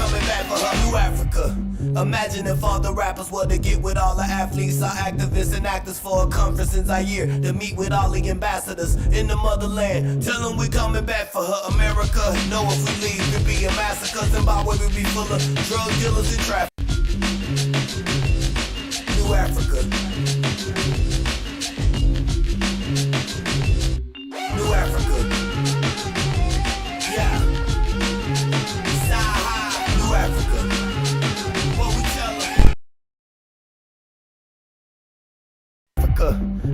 coming back for her. New Africa. Imagine if all the rappers were to get with all the athletes, our activists and actors for a conference in Zaire to meet with all the ambassadors in the motherland. Tell them we coming back for her. America, know if we leave, it'd be a massacre. Zimbabwe would be full of drug dealers and traffic. New Africa. New Africa. Yeah. Side New Africa. What we tell them. Africa.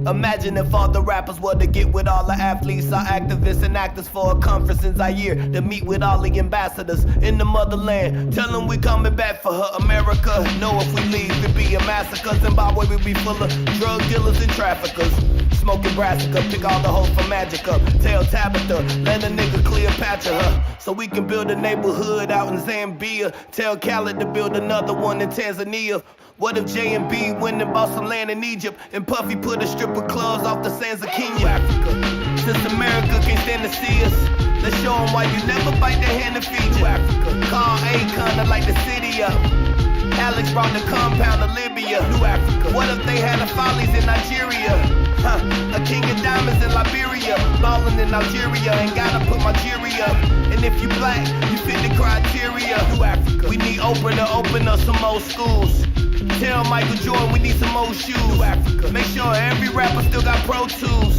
Imagine if all the rappers were to get with all the athletes, our activists and actors for a conference in Zaire to meet with all the ambassadors in the motherland. Tell them we coming back for her. America, know if we leave, it'd be a massacre. Zimbabwe would be full of drug dealers and traffickers. Smoking brassica, pick all the hoes for magic up. Tell Tabitha, let a nigga Cleopatra her, so we can build a neighborhood out in Zambia. Tell Khaled to build another one in Tanzania. What if J&B went and bought some land in Egypt and Puffy put a strip of clubs off the sands of Kenya? Africa. Since America can't stand to see us, let's show them why you never bite their hand to feed you. Africa. Call Akon to light the city up. Alex brought the compound to Libya. New Africa. What if they had the follies in Nigeria? A king of diamonds in Liberia. Ballin' in Algeria, ain't gotta put Nigeria. And if you black, you fit the criteria. New Africa. We need Oprah to open up some more schools. Tell Michael Jordan we need some more shoes. New Africa. Make sure every rapper still got Pro Tools.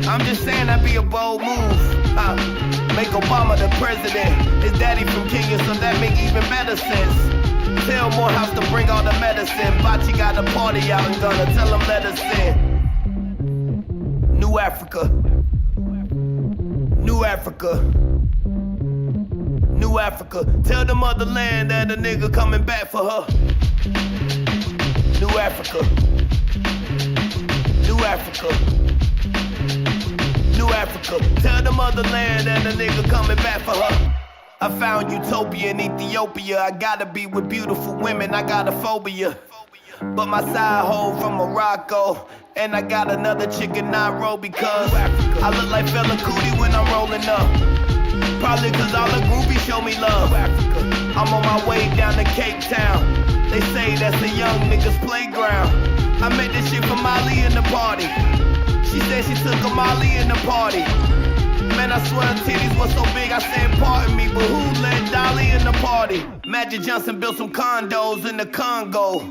I'm just saying that'd be a bold move. Make Obama the president. His daddy from Kenya, so that make even better sense. Tell Morehouse to bring all the medicine. Bachi got a party out in Ghana, tell him let us in. New Africa. New Africa. New Africa. Tell the motherland that a nigga coming back for her. New Africa. New Africa. New Africa. Tell the motherland that a nigga coming back for her. I found utopia in Ethiopia. I gotta be with beautiful women, I got a phobia. But my side hoe from Morocco. And I got another chick in Nairobi, cause I look like Fela Kuti when I'm rolling up. Probably cause all the groupies show me love. I'm on my way down to Cape Town. They say that's a young nigga's playground. I met this shit from Molly in the party. She said she took a Molly in the party. Man, I swear her titties was so big, I said pardon me, but who let Dolly in the party? Magic Johnson built some condos in the Congo.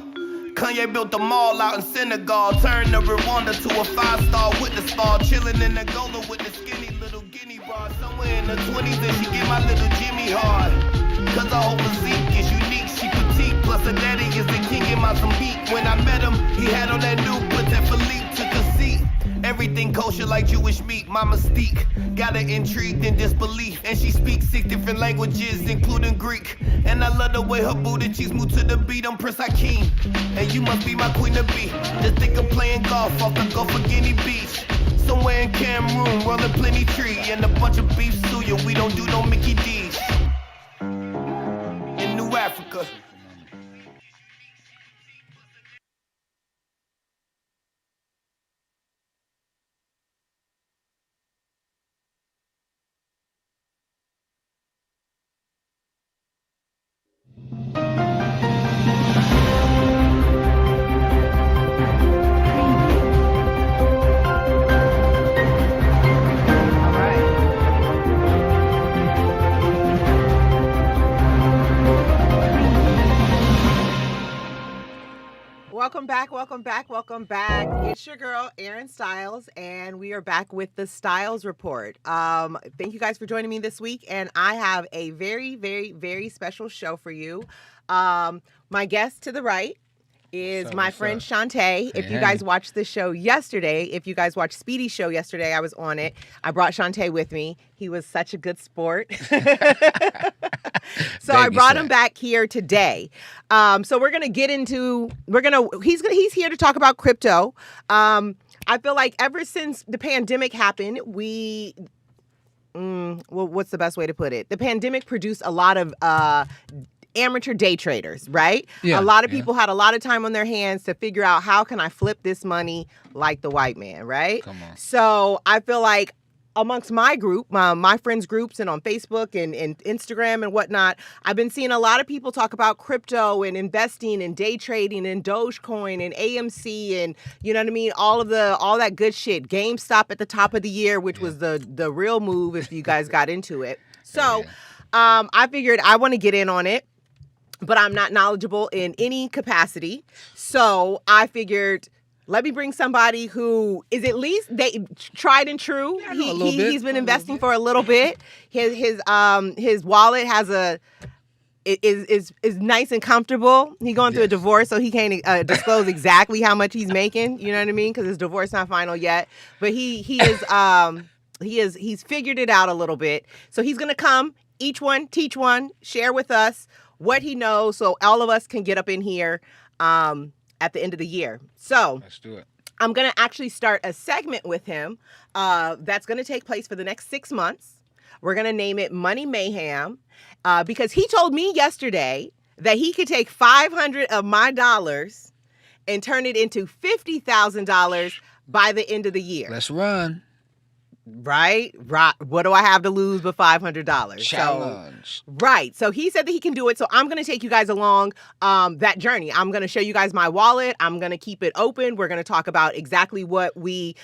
Kanye built a mall out in Senegal. Turned the Rwanda to a 5-star witness ball. Chillin' in Angola with the skinny little guinea bar. Somewhere in the 20s and she get my little Jimmy hard. Cause her whole physique is unique, she petite. Plus her daddy is the king in Mozambique. When I met him, he had on that new Petit Philippe, took a seat. Everything kosher like Jewish meat, my mystique. Got her intrigued in disbelief. And she speaks 6 different languages, including Greek. And I love the way her booty cheeks move to the beat. I'm Prince Hakeem, and you must be my queen to be. Just think of playing golf off the Gulf of Guinea Beach. Somewhere in Cameroon, rolling plenty tree. And a bunch of beef suya, we don't do no Mickey D's. In New Africa. Welcome back. It's your girl, Erin Stiles, and we are back with the Stiles Report. Thank you guys for joining me this week, and I have a very, very, very special show for you. My guest to the right is my friend Shante. If you guys watched the show yesterday, if you guys watched Speedy's show yesterday, I was on it. I brought Shante with me. He was such a good sport. So I brought him back here today. So we're gonna get into he's here to talk about crypto. I feel like ever since the pandemic happened, what's the best way to put it? The pandemic produced a lot of amateur day traders, right? Yeah, a lot of people had a lot of time on their hands to figure out how can I flip this money like the white man, right? Come on. So I feel like amongst my group, my friends groups, and on Facebook and Instagram and whatnot, I've been seeing a lot of people talk about crypto and investing and day trading and Dogecoin and AMC and you know what I mean, all that good shit. GameStop at the top of the year, which was the real move if you guys got into it. So, I figured I want to get in on it, but I'm not knowledgeable in any capacity. So I figured, let me bring somebody who is at least tried and true. He's been investing for a little bit. His wallet is nice and comfortable. He's going through a divorce, so he can't disclose exactly how much he's making. You know what I mean? Because his divorce not final yet. But he's figured it out a little bit. So he's gonna come, each one teach one, share with us what he knows, so all of us can get up in here at the end of the year. So let's do it. I'm going to actually start a segment with him that's going to take place for the next 6 months. We're going to name it Money Mayhem because he told me yesterday that he could take $500 of my dollars and turn it into $50,000 by the end of the year. Let's run. Right. What do I have to lose but $500? Challenge. So he said that he can do it. So I'm going to take you guys along that journey. I'm going to show you guys my wallet. I'm going to keep it open. We're going to talk about exactly what we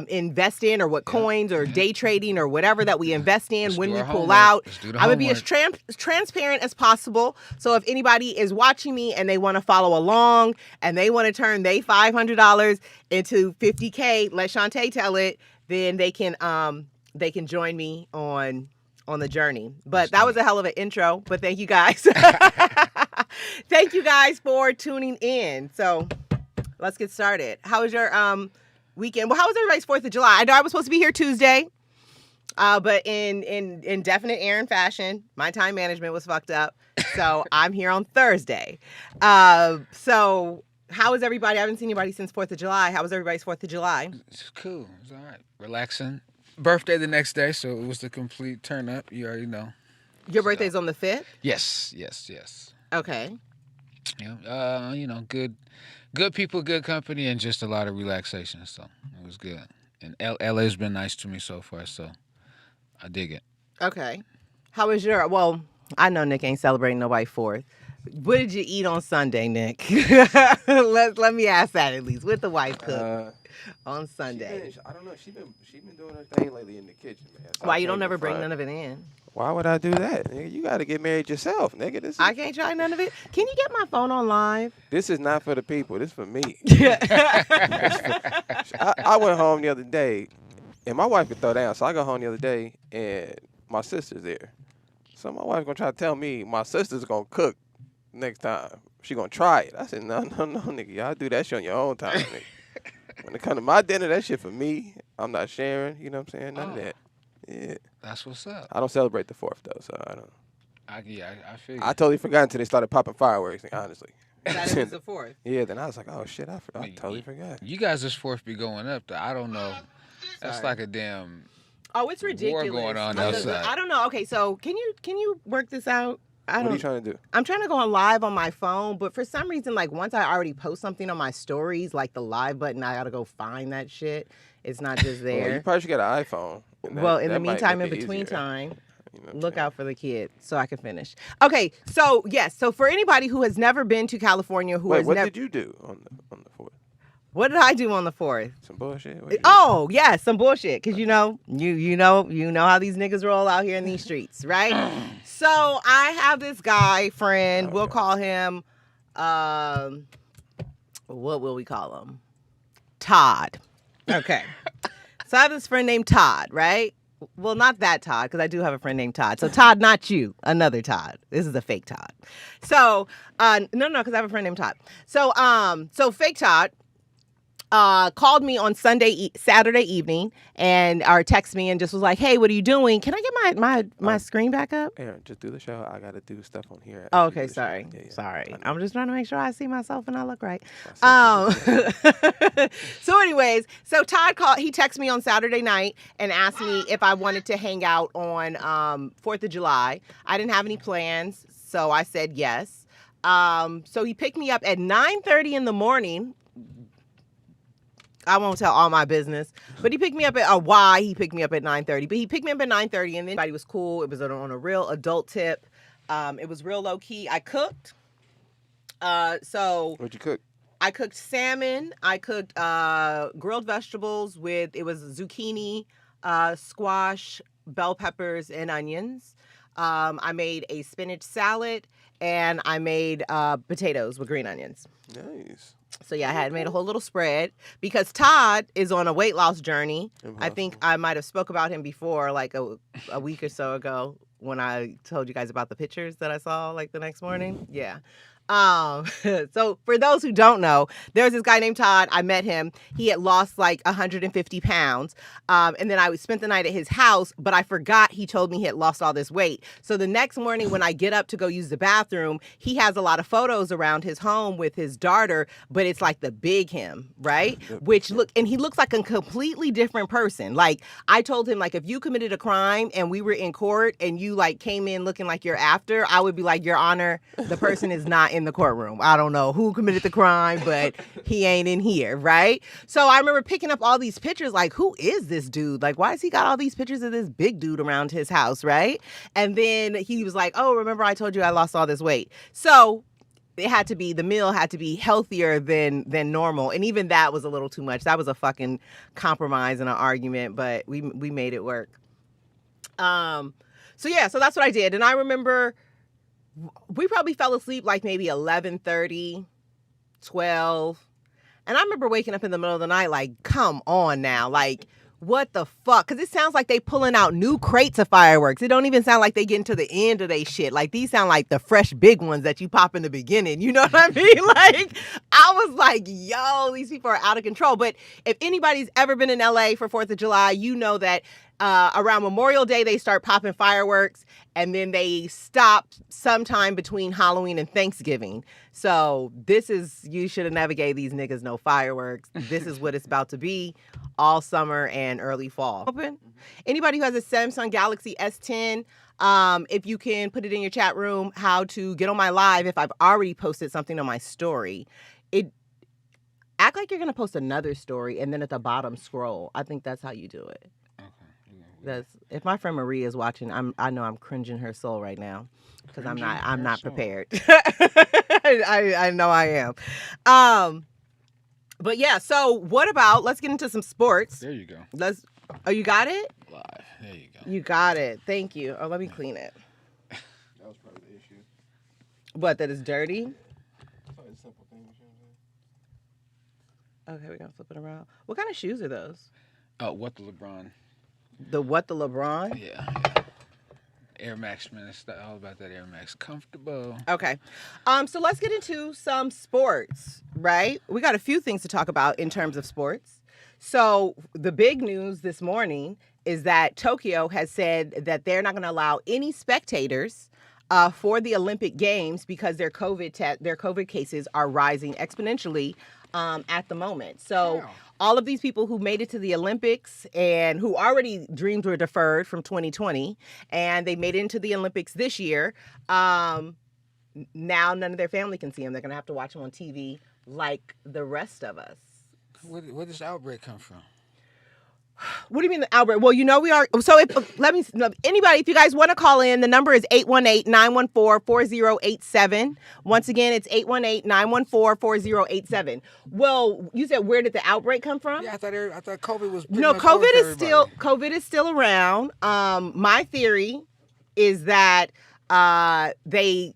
invest in or what coins or day trading or whatever that we invest in when we pull out. I'm going to be as transparent as possible. So if anybody is watching me and they want to follow along and they want to turn their $500 into $50K, let Shante tell it. Then they can join me on the journey. But that was a hell of an intro. But thank you guys. Thank you guys for tuning in. So let's get started. How was your weekend? Well, how was everybody's 4th of July? I know I was supposed to be here Tuesday. But in definite Erin fashion, my time management was fucked up. So I'm here on Thursday. So how was everybody? I haven't seen anybody since 4th of July. How was everybody's 4th of July? It's cool. It was all right. Relaxing. Birthday the next day, so it was the complete turn up. You already know. Your birthday's on the 5th? Yes. Okay. Yeah. Good people, good company, and just a lot of relaxation. So it was good. And LA's been nice to me so far, so I dig it. Okay. How was well, I know Nick ain't celebrating nobody's 4th. What did you eat on Sunday, Nick? Let me ask that at least. What the wife cooked on Sunday? I don't know. She been doing her thing lately in the kitchen, man. So why you don't never bring none of it in? Why would I do that? Nigga, you got to get married yourself, nigga. I can't try none of it. Can you get my phone on live? This is not for the people. This is for me. I went home the other day, and my wife could throw down. So I go home the other day, and my sister's there. So my wife's going to try to tell me my sister's going to cook next time. She going to try it. I said, no, nigga. Y'all do that shit on your own time, nigga. When it comes to my dinner, that shit for me. I'm not sharing. You know what I'm saying? None of that. Yeah. That's what's up. I don't celebrate the 4th, though, so I don't. I figured. I totally forgot until they started popping fireworks, honestly. That is the 4th. Yeah, then I was like, oh, shit, I totally forgot. You guys' 4th be going up, though. I don't know. That's like a damn... Oh, it's ridiculous. War going on outside. I don't know. Okay, so can you work this out? What are you trying to do? I'm trying to go on live on my phone, but for some reason, like once I already post something on my stories, like the live button, I gotta go find that shit. It's not just there. Well, you probably should get an iPhone. Well, in the meantime, in between time, look out for the kid so I can finish. Okay, so yes, so for anybody who has never been to California, what did you do on the 4th? What did I do on the 4th? Some bullshit. Oh yeah, some bullshit. Cause you know how these niggas roll out here in these streets, right? So I have this guy friend. We'll call him. What will we call him? Todd. Okay. So I have this friend named Todd, right? Well, not that Todd, because I do have a friend named Todd. So Todd, not you, another Todd. This is a fake Todd. So no, because I have a friend named Todd. So fake Todd called me on Saturday evening and text me and just was like, hey, what are you doing? Can I get my screen back up? Aaron, just do the show. I got to do stuff on here. Oh, okay, sorry. Yeah. Sorry. I'm just trying to make sure I see myself and I look right. So anyways, so Todd called, he texted me on Saturday night and asked me if I wanted to hang out on 4th of July. I didn't have any plans, so I said yes. So he picked me up at 9:30 in the morning. I won't tell all my business, but he picked me up at why he picked me up at 9:30. But he picked me up at 9:30, and then everybody was cool. It was on a real adult tip. It was real low key. I cooked. So What'd you cook? I cooked salmon. I cooked grilled vegetables it was zucchini, squash, bell peppers, and onions. I made a spinach salad, and I made potatoes with green onions. Nice. So yeah, I had made a whole little spread because Todd is on a weight loss journey. I think I might have spoke about him before, like a week or so ago when I told you guys about the pictures that I saw like the next morning. Yeah. So for those who don't know, there's this guy named Todd. I met him. He had lost like 150 pounds. And then I spent the night at his house, but I forgot he told me he had lost all this weight. So the next morning when I get up to go use the bathroom, he has a lot of photos around his home with his daughter, but it's like the big him, right? And he looks like a completely different person. Like I told him, like, if you committed a crime and we were in court and you like came in looking like you're after, I would be like, Your Honor, the person is not in the courtroom. I don't know who committed the crime, but he ain't in here, right? So I remember picking up all these pictures, like, who is this dude? Like, why has he got all these pictures of this big dude around his house, right? And then he was like, oh, remember I told you I lost all this weight. So the meal had to be healthier than normal. And even that was a little too much. That was a fucking compromise and an argument, but we made it work. So that's what I did. And I remember we probably fell asleep like maybe 11:30, 12. And I remember waking up in the middle of the night like, come on now. Like, what the fuck? Because it sounds like they pulling out new crates of fireworks. It don't even sound like they getting to the end of they shit. Like, these sound like the fresh big ones that you pop in the beginning. You know what I mean? Like, I was like, yo, these people are out of control. But if anybody's ever been in LA for 4th of July, you know that around Memorial Day, they start popping fireworks, and then they stop sometime between Halloween and Thanksgiving. So you should have never gave these niggas no fireworks. This is what it's about to be all summer and early fall. Open. Anybody who has a Samsung Galaxy S10, if you can put it in your chat room, how to get on my live if I've already posted something on my story. Act like you're going to post another story, and then at the bottom scroll. I think that's how you do it. If my friend Marie is watching, I know I'm cringing her soul right now because I'm not prepared. I know I am. But yeah, so what about, let's get into some sports. There you go. You got it? Live. There you go. You got it. Thank you. Oh, let me clean it. That was probably the issue. What, that it's dirty? Probably a simple thing. Okay, we're going to flip it around. What kind of shoes are those? What the LeBron? The LeBron? Yeah. Air Max, man. It's all about that Air Max. Comfortable. Okay. So let's get into some sports, right? We got a few things to talk about in terms of sports. So the big news this morning is that Tokyo has said that they're not going to allow any spectators for the Olympic Games because their COVID cases are rising exponentially at the moment. So all of these people who made it to the Olympics and who already dreams were deferred from 2020, and they made it into the Olympics this year, now none of their family can see them. They're going to have to watch them on TV like the rest of us. Where does this outbreak come from? What do you mean the outbreak? Well, you know we are. So anybody, if you guys want to call in, the number is 818-914-4087. Once again, it's 818-914-4087. Well, you said, where did the outbreak come from? Yeah, I thought COVID was. No, COVID is still around. My theory is that they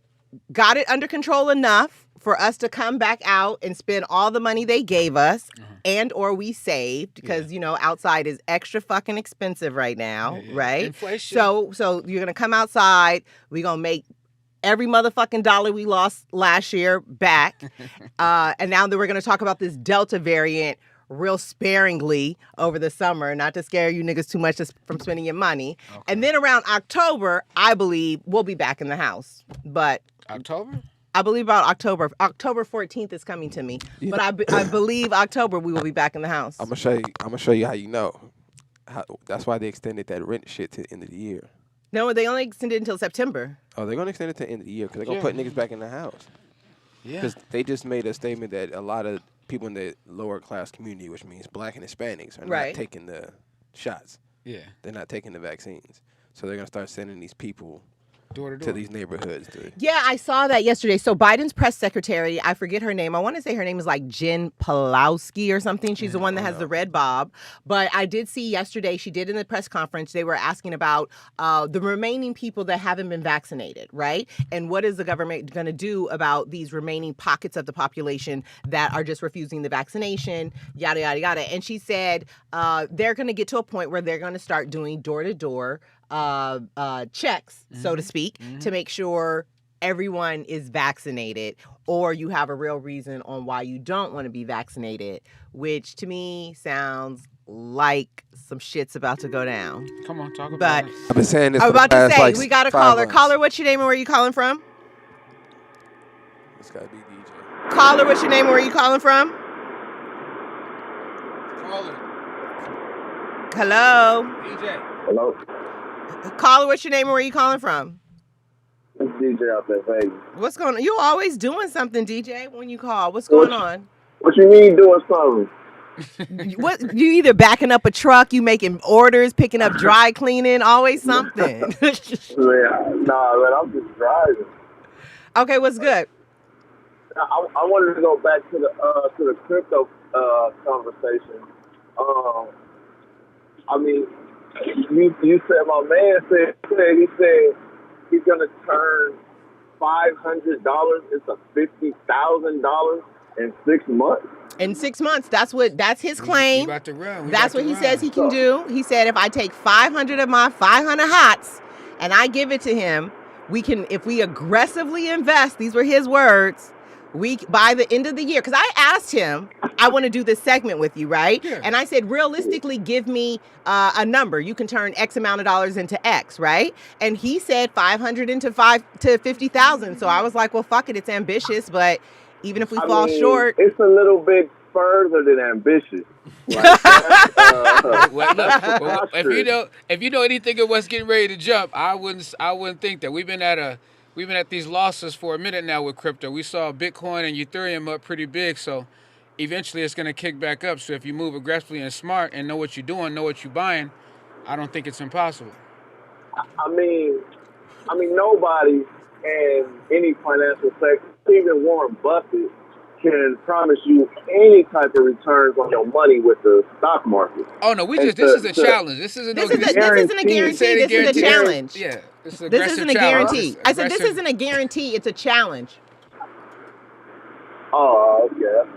got it under control enough for us to come back out and spend all the money they gave us and or we saved because, outside is extra fucking expensive right now, right? Inflation. So you're going to come outside. We're going to make every motherfucking dollar we lost last year back. And now that we're going to talk about this Delta variant real sparingly over the summer, not to scare you niggas too much from spending your money. Okay. And then around October, I believe we'll be back in the house. But October? I believe about October. October 14th is coming to me. Yeah. But I believe October we will be back in the house. I'm gonna show you how you know. That's why they extended that rent shit to the end of the year. No, they only extended it until September. Oh, they're gonna extend it to the end of the year because they're gonna put niggas back in the house. Yeah. Because they just made a statement that a lot of people in the lower class community, which means Black and Hispanics, are Right. not taking the shots. Yeah. They're not taking the vaccines. So they're gonna start sending these people Door to to door. these neighborhoods. Yeah, I saw that yesterday. So Biden's press secretary, I forget her name. I want to say her name is like Jen Pawlowski or something. She's the one that has the red bob. But I did see yesterday, she did in the press conference, they were asking about the remaining people that haven't been vaccinated, right? And what is the government going to do about these remaining pockets of the population that are just refusing the vaccination, yada, yada, yada. And she said they're going to get to a point where they're going to start doing door-to-door checks, so to speak, to make sure everyone is vaccinated, or you have a real reason on why you don't want to be vaccinated, which to me sounds like some shit's about to go down. Come on, talk But about it. I've been saying this. I'm for the about to past, say, like, we got a 5 caller. months. Caller, what's your name and where are you calling from? It's gotta be DJ. Caller, what's your name and where are you calling from? Call it. Hello? DJ. Hello, Caller, what's your name and where are you calling from? it's DJ out there, Vegas. What's going on? You always doing something, DJ, when you call. What's going on? What you mean doing something? What you either backing up a truck, you making orders, picking up dry cleaning, always something. Man, nah, man, I'm just driving. Okay, what's good? I wanted to go back to the crypto conversation. I mean, you said my man said he's gonna turn $500 into $50,000 in 6 months. In 6 months, that's his We claim. about to run. That's what he says he can do. He said if I take 500 of my 500 hots and I give it to him, we can, if we aggressively invest, these were his words, by the end of the year, because I asked him, I want to do this segment with you, right? Yeah. And I said, realistically, give me a number. You can turn X amount of dollars into X, right? And he said 500 into 50,000. So I was like, well, fuck it, it's ambitious, but even if we fall short, it's a little bit further than ambitious. Like, Well, look, if you know anything of what's getting ready to jump, I wouldn't think that. We've been at these losses for a minute now with crypto. We saw Bitcoin and Ethereum up pretty big, so eventually it's going to kick back up. So if you move aggressively and smart and know what you're doing, know what you're buying, I don't think it's impossible. I mean, nobody in any financial sector, even Warren Buffett, can promise you any type of returns on your money with the stock market. Oh no, this is a challenge. This isn't a this isn't a guarantee. This is a challenge. Yeah, this is This isn't a guarantee. I said this Aggressive. isn't a guarantee. It's a challenge. Oh, okay.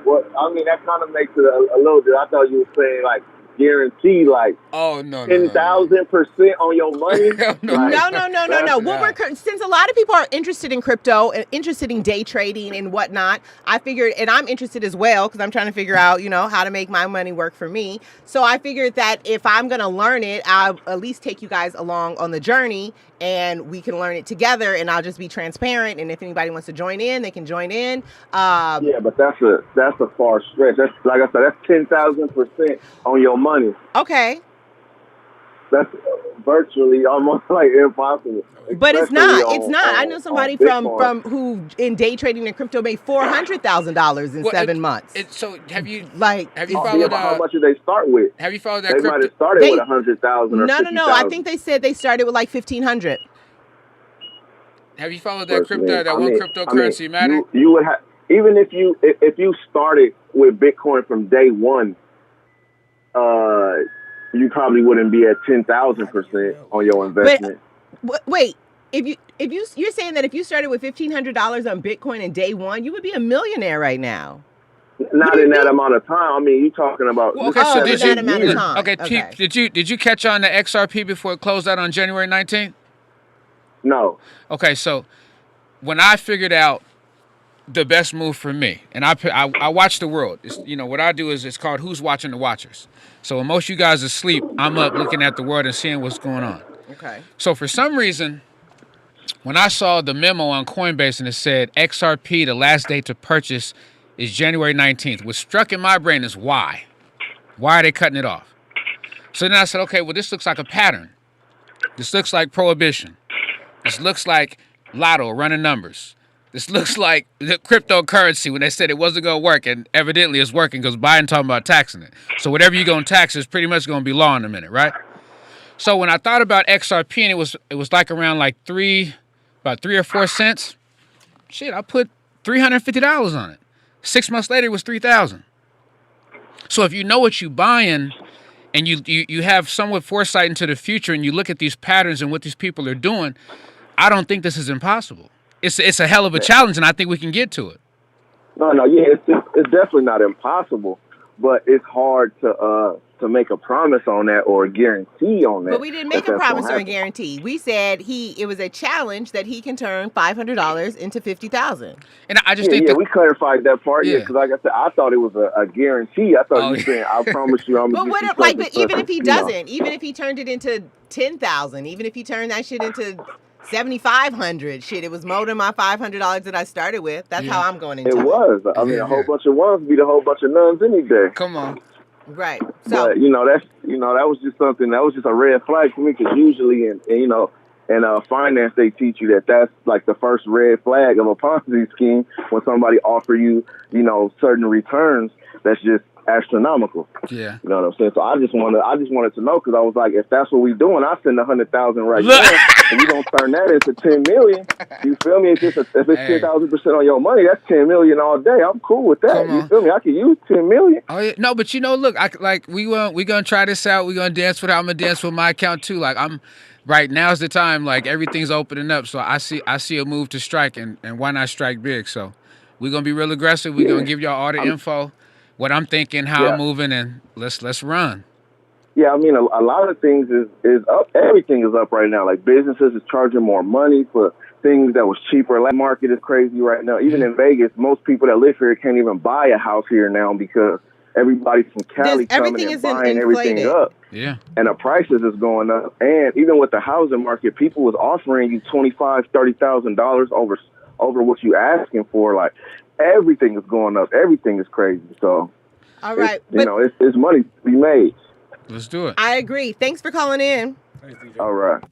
Well, I mean, that kind of makes it a little bit. I thought you were saying like guarantee, like Oh no, 10,000% on your money. No. Like, No. What since a lot of people are interested in crypto and interested in day trading and whatnot, I figured, and I'm interested as well because I'm trying to figure out, how to make my money work for me. So I figured that if I'm gonna learn it, I'll at least take you guys along on the journey, and we can learn it together. And I'll just be transparent. And if anybody wants to join in, they can join in. Yeah, but that's a far stretch. That's, like I said, that's 10,000% on your money. Okay. That's virtually almost like impossible. But it's Especially not. It's not. I know somebody from who in day trading and crypto made $400,000 in 7 months. So have you Like, followed? How much did they start with? Have you followed that They might crypto? have started They- with 100,000 or no. 50,000. I think they said they started with like 1,500. Have you followed that crypto? That one cryptocurrency matter? You would have, even if you started with Bitcoin from day one, you probably wouldn't be at 10,000% on your investment. Wait, you're saying that if you started with $1,500 on Bitcoin in day one, you would be a millionaire right now. Not in that amount of time. I mean, you talking about Well, okay, so in did that you? amount of time. Okay, Chief, did you catch on the XRP before it closed out on January 19th? No. Okay, so when I figured out the best move for me, and I watch the world. It's, what I do is it's called Who's Watching the Watchers. So when most of you guys are asleep, I'm up looking at the world and seeing what's going on. Okay. So for some reason, when I saw the memo on Coinbase and it said XRP, the last date to purchase is January 19th, what struck in my brain is why? Why are they cutting it off? So then I said, okay, well, this looks like a pattern. This looks like prohibition. This looks like lotto running numbers. This looks like the cryptocurrency when they said it wasn't going to work, and evidently it's working because Biden talking about taxing it. So whatever you're going to tax is pretty much going to be law in a minute, right? So when I thought about XRP and it was like around like about 3 or 4 cents. Shit, I put $350 on it. 6 months later, it was $3,000. So if you know what you're buying, and you have somewhat foresight into the future, and you look at these patterns and what these people are doing, I don't think this is impossible. It's a hell of a challenge, and I think we can get to it. No, yeah, it's definitely not impossible, but it's hard to make a promise on that or a guarantee on that. But we didn't make a promise or a guarantee. We said it was a challenge that he can turn $500 into $50,000. And I just think we clarified that part. Yeah, because like I said, I thought it was a guarantee. I thought you were saying, "I promise you, I'm." But but even if he doesn't, even if he turned it into 10,000, even if he turned that shit into 7,500, shit, it was more than my $500 that I started with. That's how I'm going into it. It was. I mean, a whole bunch of ones beat a whole bunch of nuns any day. Come on. Right. So, but that was just something that was just a red flag for me, because usually in finance they teach you that's like the first red flag of a Ponzi scheme, when somebody offer you certain returns that's just astronomical. Yeah. You know what I'm saying? So I just wanted to know, because I was like, if that's what we doing, I send 100,000 right now, and you don't turn that into 10 million. You feel me? If it's 10,000% on your money, that's 10 million all day. I'm cool with that. You feel me? I can use 10 million. Oh yeah, no, but look, we gonna try this out. We gonna dance with it. I'm gonna dance with my account too. Like right now's the time. Like everything's opening up, so I see a move to strike, and why not strike big? So we're gonna be real aggressive. We're gonna give y'all all the info, what I'm thinking, how I'm moving, and let's run. Yeah, I mean, a lot of things is up. Everything is up right now. Like businesses is charging more money for things that was cheaper. The market is crazy right now. Even in Vegas, most people that live here can't even buy a house here now, because everybody from Cali coming and buying everything up. Yeah. And the prices is going up. And even with the housing market, people was offering you $25,000, $30,000 over what you asking for. Like everything is going up. Everything is crazy. So, all right, it's money to be made. Let's do it. I agree. Thanks for calling in. All right.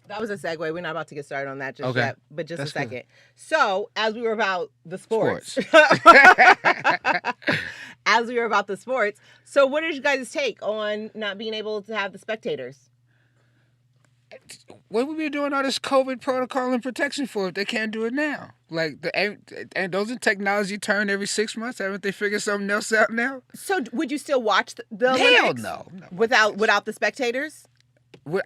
That was a segue. We're not about to get started on that just Okay. yet, but just That's a second. good. So, as we were about the sports. So what is you guys' take on not being able to have the spectators? What would we be doing all this COVID protocol and protection for if they can't do it now? Like, and doesn't technology turn every 6 months? Haven't they figured something else out now? So would you still watch the Hell Olympics? no. Without the spectators?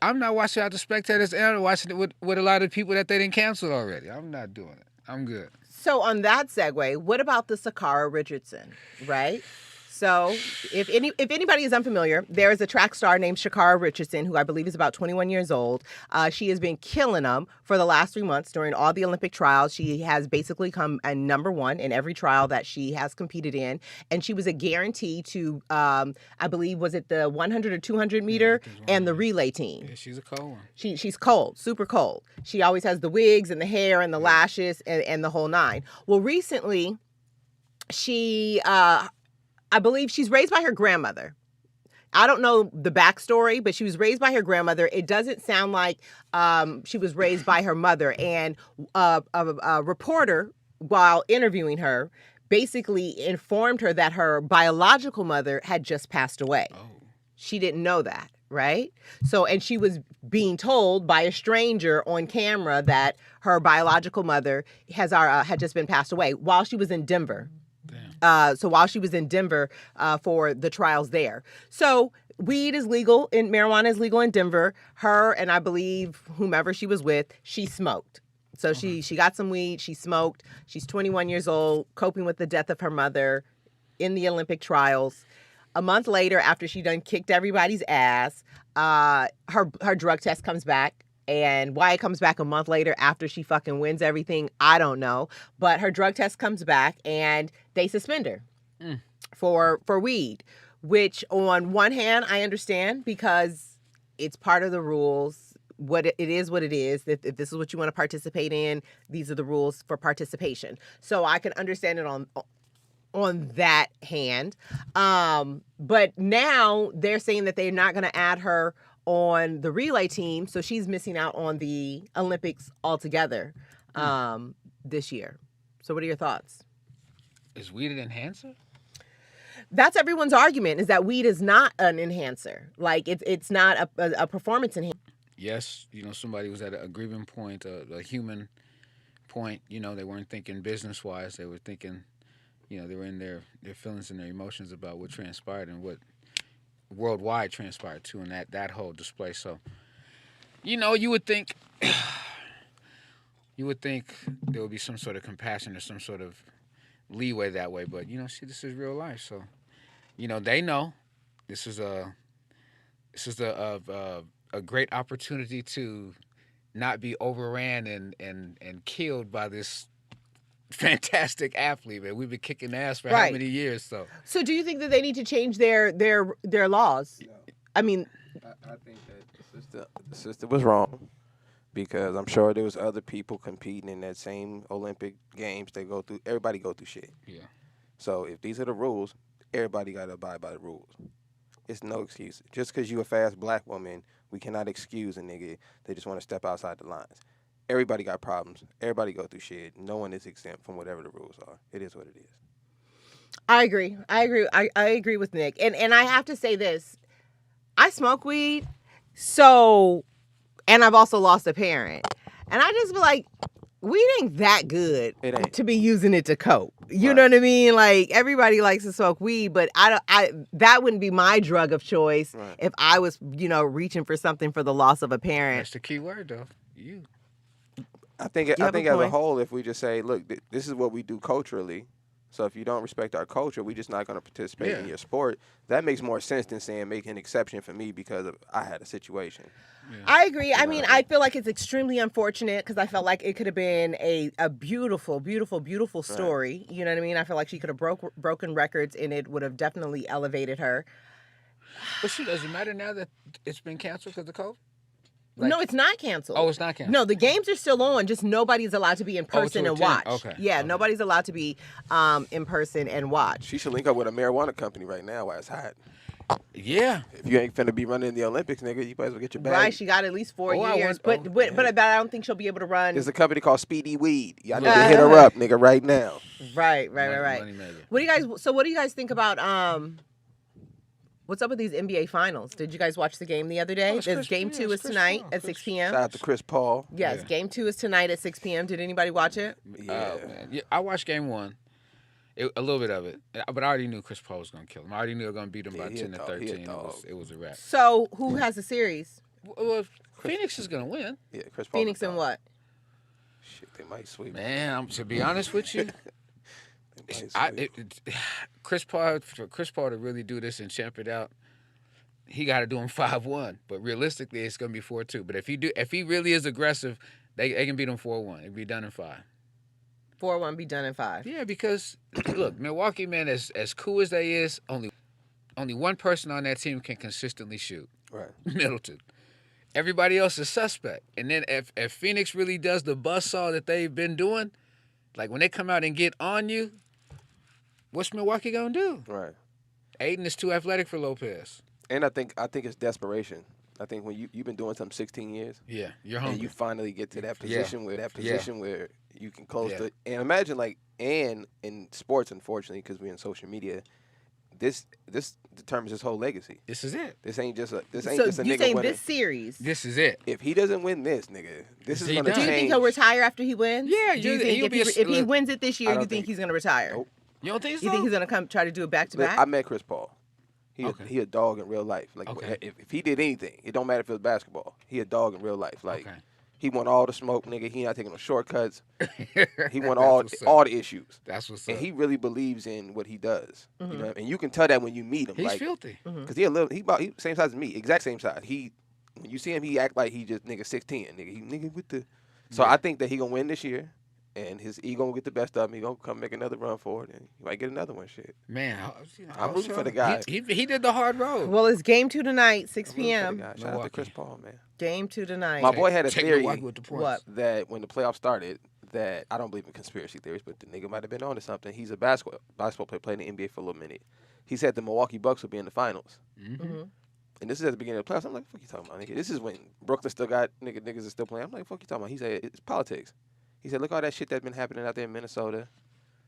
I'm not watching out the spectators, and I'm watching it with a lot of people that they didn't cancel already. I'm not doing it. I'm good. So on that segue, what about the Sakara Richardson, right? So if anybody is unfamiliar, there is a track star named Shakara Richardson, who I believe is about 21 years old. She has been killing them for the last 3 months during all the Olympic trials. She has basically come a number one in every trial that she has competed in. And she was a guarantee to, I believe, was it the 100 or 200 meter and the relay team. Yeah, she's a cold one. She's cold, super cold. She always has the wigs and the hair and the lashes and the whole nine. Well, recently, she... I believe she's raised by her grandmother. I don't know the backstory, but she was raised by her grandmother. It doesn't sound like she was raised by her mother. And a reporter, while interviewing her, basically informed her that her biological mother had just passed away. Oh. She didn't know that, right? So, and she was being told by a stranger on camera that her biological mother had just been passed away while she was in Denver. So while she was in Denver for the trials there. So weed is legal and marijuana is legal in Denver. Her and I believe whomever she was with, she smoked. So she got some weed, she smoked. She's 21 years old, coping with the death of her mother in the Olympic trials. A month later, after she done kicked everybody's ass, her drug test comes back. And why it comes back a month later after she fucking wins everything, I don't know. But her drug test comes back and they suspend her for weed, which on one hand, I understand because it's part of the rules. It is what it is. If this is what you want to participate in, these are the rules for participation. So I can understand it on that hand. But now they're saying that they're not going to add her on the relay team, so she's missing out on the Olympics altogether. this year. So what are your thoughts? Is weed an enhancer? That's everyone's argument, is that weed is not an enhancer. Like it's not a performance enhancer. Yes, somebody was at a grieving point, a human point. They weren't thinking business wise. They were thinking, they were in their feelings and their emotions about what transpired and what worldwide transpired too in that whole display. So, you would think there would be some sort of compassion or some sort of leeway that way, but this is real life. So, they know this is a great opportunity to not be overran and killed by this fantastic athlete, man. We've been kicking ass for how many years? So do you think that they need to change their laws? No. I mean, I think that the sister was wrong, because I'm sure there was other people competing in that same Olympic games. Everybody go through shit. yeah. So if these are the rules, everybody got to abide by the rules. It's no excuse. Just because you a fast black woman, we cannot excuse a nigga that just want to step outside the lines. Everybody got problems. Everybody go through shit. No one is exempt from whatever the rules are. It is what it is. I agree. I agree with Nick. And I have to say this. I smoke weed, and I've also lost a parent. And I just be like, weed ain't that good It ain't. to be using it to cope. You know what I mean? Like, everybody likes to smoke weed, but that wouldn't be my drug of choice if I was, reaching for something for the loss of a parent. That's the key word, though. You. I think as a whole, if we just say, look, this is what we do culturally. So if you don't respect our culture, we're just not going to participate in your sport. That makes more sense than saying make an exception for me because I had a situation. Yeah. I agree. I mean, I feel like it's extremely unfortunate because I felt like it could have been a beautiful, beautiful, beautiful story. Right. You know what I mean? I feel like she could have broken records and it would have definitely elevated her. But does it matter now that it's been canceled because of COVID? No, it's not canceled. Oh, it's not canceled. No, the games are still on. Just nobody's allowed to be in person and watch. Okay. Yeah, nobody's allowed to be in person and watch. She should link up with a marijuana company right now while it's hot. Yeah. If you ain't finna be running in the Olympics, nigga, you might as well get your bag. Right, she got at least 4 years. But I don't think she'll be able to run. There's a company called Speedy Weed. Y'all need to hit her up, nigga, right now. Right. Money What do you guys think about what's up with these NBA finals? Did you guys watch the game the other day? Game 2 is tonight at 6 p.m. Shout out to Chris Paul. Yes, Game 2 is tonight at 6 p.m. Did anybody watch it? Yeah. Yeah, I watched Game 1. A little bit of it. But I already knew Chris Paul was going to kill him. I already knew they were going to beat him by 10 to 13. It was a wrap. So, who has the series? Well, Phoenix is going to win. Yeah, Chris Paul. Phoenix and what? Shit, they might sweep. Man, to be honest with you, Chris Paul to really do this and champ it out, he got to do him 5-1. But realistically, it's going to be 4-2. But if he really is aggressive, they can beat him 4-1. It'd be done in 5. 4-1 be done in 5. Yeah, because look, Milwaukee, man, as cool as they is, only one person on that team can consistently shoot. Right. Middleton. Everybody else is suspect. And then if Phoenix really does the buzzsaw that they've been doing, like when they come out and get on you, what's Milwaukee gonna do? Right. Aiden is too athletic for Lopez. And I think it's desperation. I think when you've been doing something 16 years, Yeah, you're hungry. and you finally get to that position where you can close Yeah. the. And imagine and in sports, unfortunately, because we're in social media, this determines his whole legacy. This is it. This ain't just a So nigga you saying winning. this series? This is it. If he doesn't win this, nigga, this is He gonna done. Do you change. think he'll retire after he wins? Yeah, Do you think if he wins it this year, I you don't think think- he's gonna retire? Nope. You don't think so? You think he's gonna come try to do it back to Look, back? I met Chris Paul. Okay. He a dog in real life. Like Okay. if he did anything, it don't matter if it was basketball. He a dog in real life. Like Okay. he want all the smoke, nigga. He not taking no shortcuts. He want That's all what's up. the issues. That's what's And up. he really believes in what he does. You know, and you can tell that when you meet him. He's like, filthy. Cause he same size as me, exact same size. When you see him, he act like he just nigga 6'10", nigga with the. So I think that he gonna win this year, and his ego gonna get the best of him. He gonna come make another run for it, and he might get another one. Shit. Man, I'm rooting for the guy. He did the hard road. Well, it's game 2 tonight, 6 I'm rooting for the p.m. guy. Shout out to Milwaukee. Chris Paul, man. Game 2 tonight. My boy had a Take theory Milwaukee with the points. What? that when the playoffs started, that I don't believe in conspiracy theories, but the nigga might have been on to something. He's a basketball player, played in the NBA for a little minute. He said the Milwaukee Bucks would be in the finals. Mm-hmm. And this is at the beginning of the playoffs. I'm like, fuck you talking about, nigga? This is when Brooklyn still got niggas are still playing. I'm like, fuck you talking about? He said it's politics. He said, look all that shit that's been happening out there in Minnesota,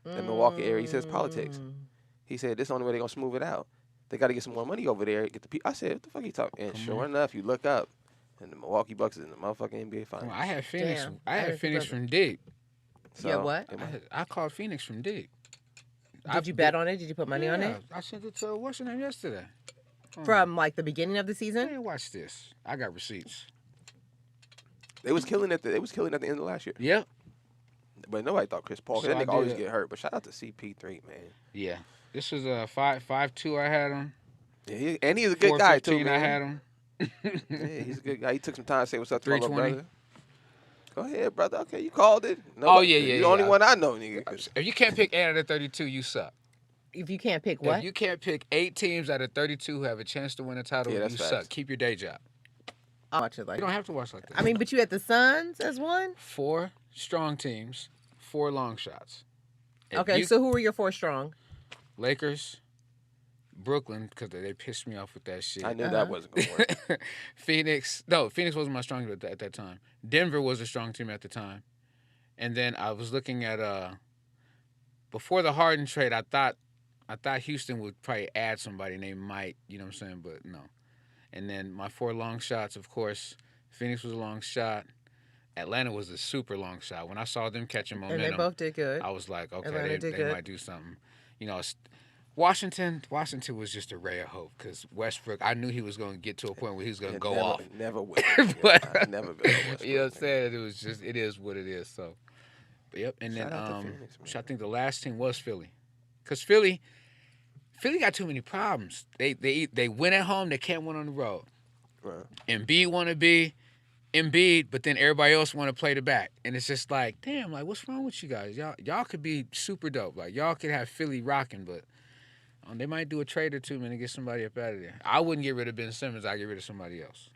the Milwaukee area. He says politics. He said, this is the only way they're going to smooth it out. They got to get some more money over there. Get the people. I said, what the fuck are you talking? And sure enough, you look up, and the Milwaukee Bucks is in the motherfucking NBA Finals. Well, I had Phoenix. Damn. I had Phoenix from deep. Yeah, what? I called Phoenix from deep. Did you bet on it? Did you put money on it? I sent it to what's her name yesterday. From like the beginning of the season? Hey, watch this. I got receipts. They was killing at the end of last year. Yep. But nobody thought Chris Paul. So That I nigga always did. get hurt. But shout out to CP3, man. Yeah. This was a 5.2. I had him. Yeah, and he's a good guy too, 4.15. man. I had him. Yeah, he's a good guy. He took some time to say what's up to my little 320. brother. Go ahead, brother. Okay, you called it. Oh, yeah. You're the only one I know, nigga. 'Cause If you can't pick 8 out of 32, you suck. If you can't pick what? If you can't pick 8 teams out of 32 who have a chance to win a title, Yeah, you that's suck. facts. Keep your day job. I'll watch it like You don't have to watch like that. I mean, but you had the Suns as one? 4 strong teams, 4 long shots. If Okay, you- so who were your 4 strong? Lakers, Brooklyn, because they pissed me off with that shit. I knew that wasn't gonna work. Phoenix wasn't my strong team at that time. Denver was a strong team at the time. And then I was looking at before the Harden trade, I thought Houston would probably add somebody named Mike, you know what I'm saying? But no. And then my 4 long shots, of course, Phoenix was a long shot. Atlanta was a super long shot. When I saw them catching momentum, And they both did good. I was like, Atlanta okay, did they good. might do something. You know, Washington was just a ray of hope because Westbrook, I knew he was going to get to a point where he was going to go off. Never will. But- I've never been. You know what I'm saying? It is what it is. So, but yep. And Shout then out to Phoenix, man. I think the last team was Philly, because Philly got too many problems. They win at home, they can't win on the road. Right. Embiid want to be Embiid, but then everybody else want to play the back, and it's just like, damn, like what's wrong with you guys? Y'all could be super dope. Like y'all could have Philly rocking, but they might do a trade or two, man, to get somebody up out of there. I wouldn't get rid of Ben Simmons. I'd get rid of somebody else.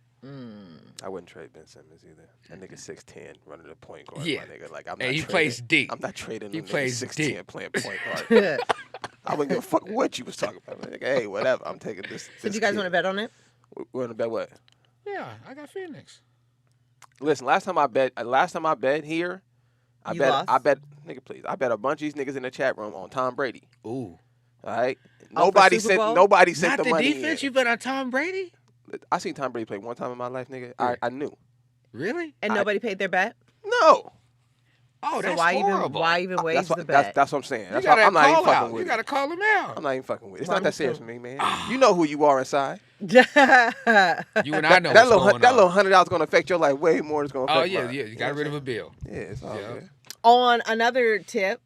I wouldn't trade Ben Simmons either. That nigga 6'10", running the point guard. Yeah. My nigga. Like I'm Hey, not he trading- plays deep. I'm not trading. He him plays 6'10" deep. playing point guard. I wouldn't give a fuck what you was talking about. Like, hey, whatever. I'm taking this. So do you guys want to bet on it? We're gonna bet what? Yeah, I got Phoenix. Listen, last time I bet here, You lost? I bet, nigga, please. I bet a bunch of these niggas in the chat room on Tom Brady. Ooh, All right. Oh, for Nobody Super Bowl? Nobody sent not the the money. defense. in. You bet on Tom Brady? I seen Tom Brady play one time in my life, nigga. Yeah. I knew. Really? And nobody paid their bet? No. Oh, So that's why horrible. even wage That's the what, bet? that's what I'm saying. You That's gotta why I'm not even call fucking out. with You it. gotta call him out. I'm not even fucking with it. It's Why not that don't serious you- for me, man. You know who you are inside. You and I know that what's going little on. $100 gonna affect your life way more than it's gonna Oh affect yeah, mine. yeah. You got rid of a bill. Yeah, it's all Yeah. good. On another tip,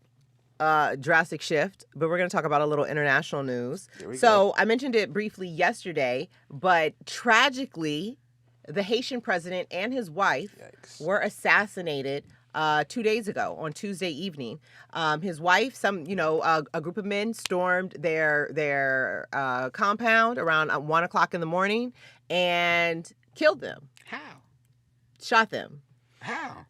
drastic shift, but we're going to talk about a little international news. Here we So I mentioned it briefly yesterday, but tragically, the Haitian president and his wife Yikes. were assassinated 2 days ago on Tuesday evening. His wife, a group of men stormed their compound around 1 o'clock in the morning and killed them, How? shot them. How?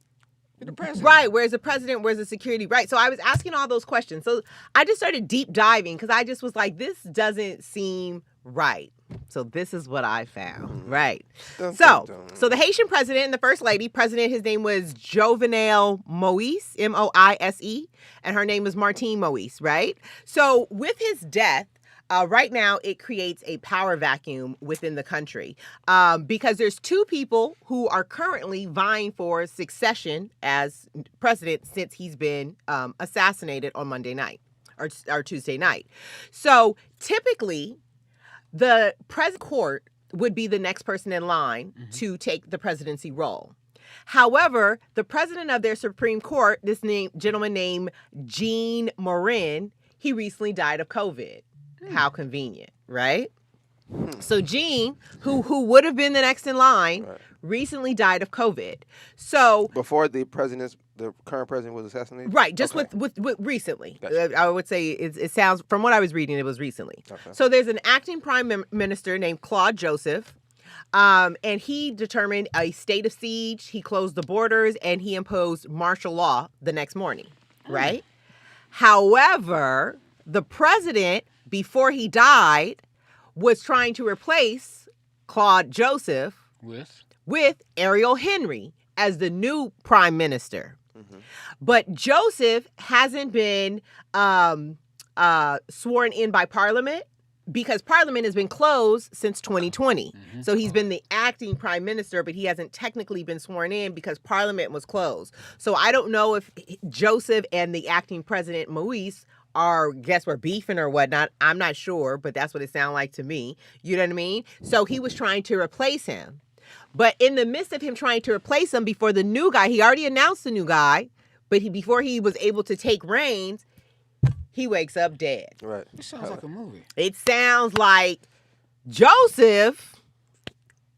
You're the president. Right. Where's the president? Where's the security? Right. So I was asking all those questions. So I just started deep diving because I just was like, this doesn't seem right. So this is what I found. Right. Dun, So dun, dun. the Haitian president and the first lady, his name was Jovenel Moise, Moise, and her name was Martine Moise, right? So with his death, right now, it creates a power vacuum within the country because there's 2 people who are currently vying for succession as president since he's been assassinated on Monday night or Tuesday night. So typically, the president court would be the next person in line to take the presidency role. However, the president of their Supreme Court, gentleman named Jean Morin, he recently died of COVID. How convenient, right? So Jean, who would have been the next in line, Right. recently died of COVID. So Before the current president was assassinated? right, just Okay. with recently. Gotcha. I would say it sounds, from what I was reading, it was recently. Okay. So there's an acting prime minister named Claude Joseph, and he determined a state of siege. He closed the borders and he imposed martial law the next morning, right? However, the president, before he died, was trying to replace Claude Joseph With? with Ariel Henry as the new prime minister. But Joseph hasn't been sworn in by Parliament because Parliament has been closed since 2020. So he's been the acting prime minister, but he hasn't technically been sworn in because Parliament was closed. So I don't know if Joseph and the acting president, Moise, we're beefing or whatnot. I'm not sure, but that's what it sounded like to me. You know what I mean? So he was trying to replace him. But in the midst of him trying to replace him before the new guy, he already announced the new guy, but before he was able to take reins, he wakes up dead. Right. It sounds like a movie. It sounds like Joseph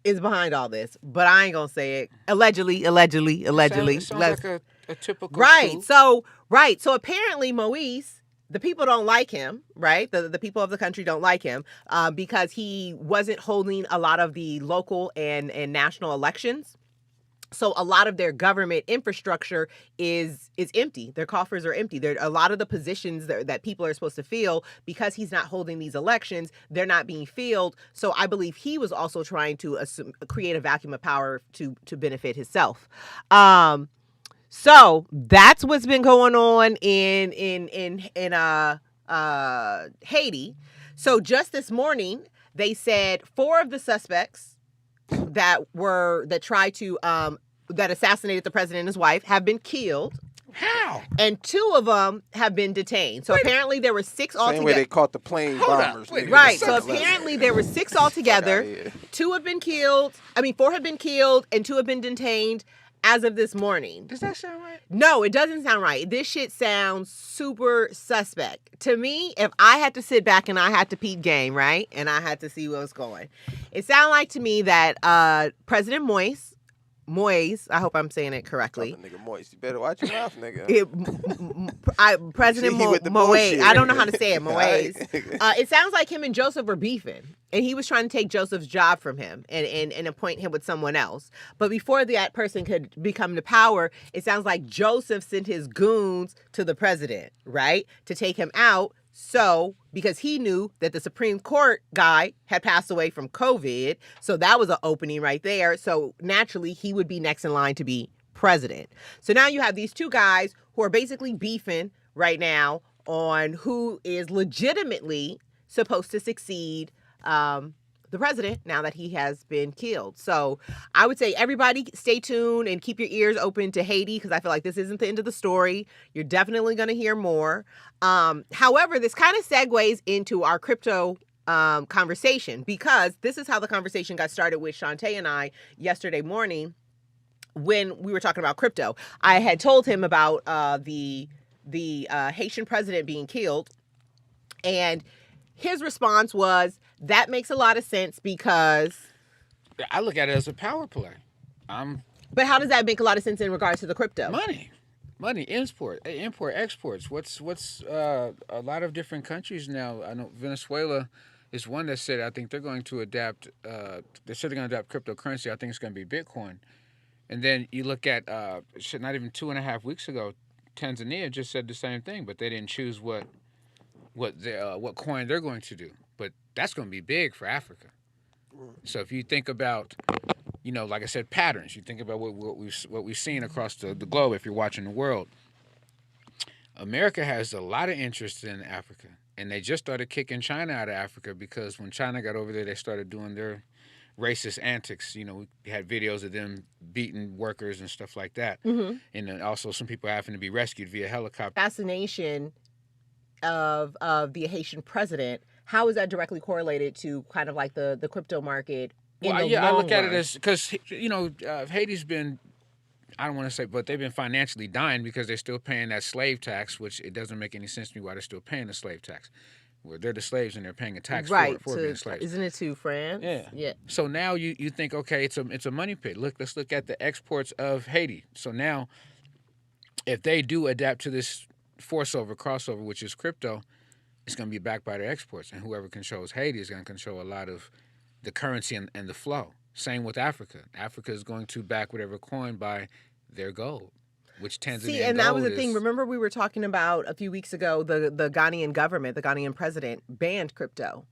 is behind all this, but I ain't gonna say it. Allegedly. It sounds like a typical Right. coup. So apparently Moise, the people don't like him, right? The people of the country don't like him because he wasn't holding a lot of the local and national elections. So a lot of their government infrastructure is empty. Their coffers are empty. There a lot of the positions that people are supposed to fill, because he's not holding these elections, they're not being filled. So I believe he was also trying to create a vacuum of power to benefit himself. So that's what's been going on in Haiti. So just this morning, they said 4 of the suspects that assassinated the president and his wife have been killed. How? And 2 of them have been detained. So apparently there were 6 Same altogether. way they caught the plane bombers. Wait, nigga. Right. The So suspects. apparently there were 6 altogether. Fuck outta here. 2 have been killed. 4 have been killed and 2 have been detained as of this morning. Does that sound right? No, it doesn't sound right. This shit sounds super suspect. To me, if I had to sit back and I had to peep game, right? And I had to see what was going. It sounded like to me that President Moise, I hope I'm saying it correctly. Call the nigga moist. You better watch your mouth, nigga. President See, he with the Moise. bullshit. I don't know how to say it. Moise. Alright. It sounds like him and Joseph were beefing, and he was trying to take Joseph's job from him and appoint him with someone else. But before that person could become the power, it sounds like Joseph sent his goons to the president, right, to take him out. So, because he knew that the Supreme Court guy had passed away from COVID, so that was an opening right there. So naturally, he would be next in line to be president. So now you have these 2 guys who are basically beefing right now on who is legitimately supposed to succeed the president now that he has been killed. So I would say everybody stay tuned and keep your ears open to Haiti, because I feel like this isn't the end of the story. You're definitely going to hear more. However, this kind of segues into our crypto conversation, because this is how the conversation got started with Shante and I yesterday morning when we were talking about crypto. I had told him about the Haitian president being killed, and his response was, that makes a lot of sense because... I look at it as a power play. But how does that make a lot of sense in regards to the crypto? Money, import, exports. What's a lot of different countries now. I know Venezuela is one that said, I think they're going to adapt, they said they're going to adapt cryptocurrency. I think it's going to be Bitcoin. And then you look at, not even 2.5 weeks ago, Tanzania just said the same thing, but they didn't choose what coin they're going to do. But that's going to be big for Africa. So if you think about, like I said, patterns, you think about what we've seen across the globe. If you're watching the world, America has a lot of interest in Africa, and they just started kicking China out of Africa because when China got over there, they started doing their racist antics. We had videos of them beating workers and stuff like that, and then also some people having to be rescued via helicopter. Assassination of the Haitian president, how is that directly correlated to kind of like the crypto market? I look at it as, because Haiti's been, I don't want to say, but they've been financially dying because they're still paying that slave tax, which it doesn't make any sense to me why they're still paying the slave tax. Where they're the slaves and they're paying a tax for being slaves. Isn't it to France? Yeah. So now you think, okay, it's a money pit. Let's look at the exports of Haiti. So now, if they do adapt to this crossover, which is crypto, it's going to be backed by their exports. And whoever controls Haiti is going to control a lot of the currency and the flow. Same with Africa. Africa is going to back whatever coin by their gold, which Tanzania See, and that was the thing. Remember we were talking about a few weeks ago, the Ghanaian government, the Ghanaian president banned crypto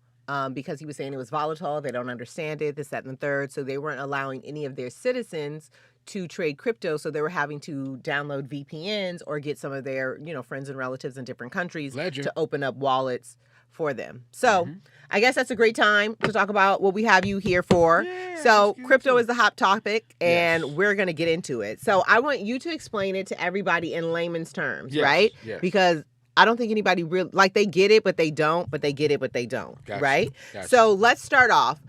because he was saying it was volatile. They don't understand it, this, that, and the third. So they weren't allowing any of their citizens to trade crypto, so they were having to download VPNs or get some of their, friends and relatives in different countries Ledger. to open up wallets for them. So I guess that's a great time to talk about what we have you here for. Yeah, so let's get crypto into is the hot topic, and Yes. we're going to get into it. So I want you to explain it to everybody in layman's terms, Yes, right? yes. Because I don't think anybody really, like, they get it, but they don't, but they get it, but they don't, Gotcha, right? gotcha. So let's start off.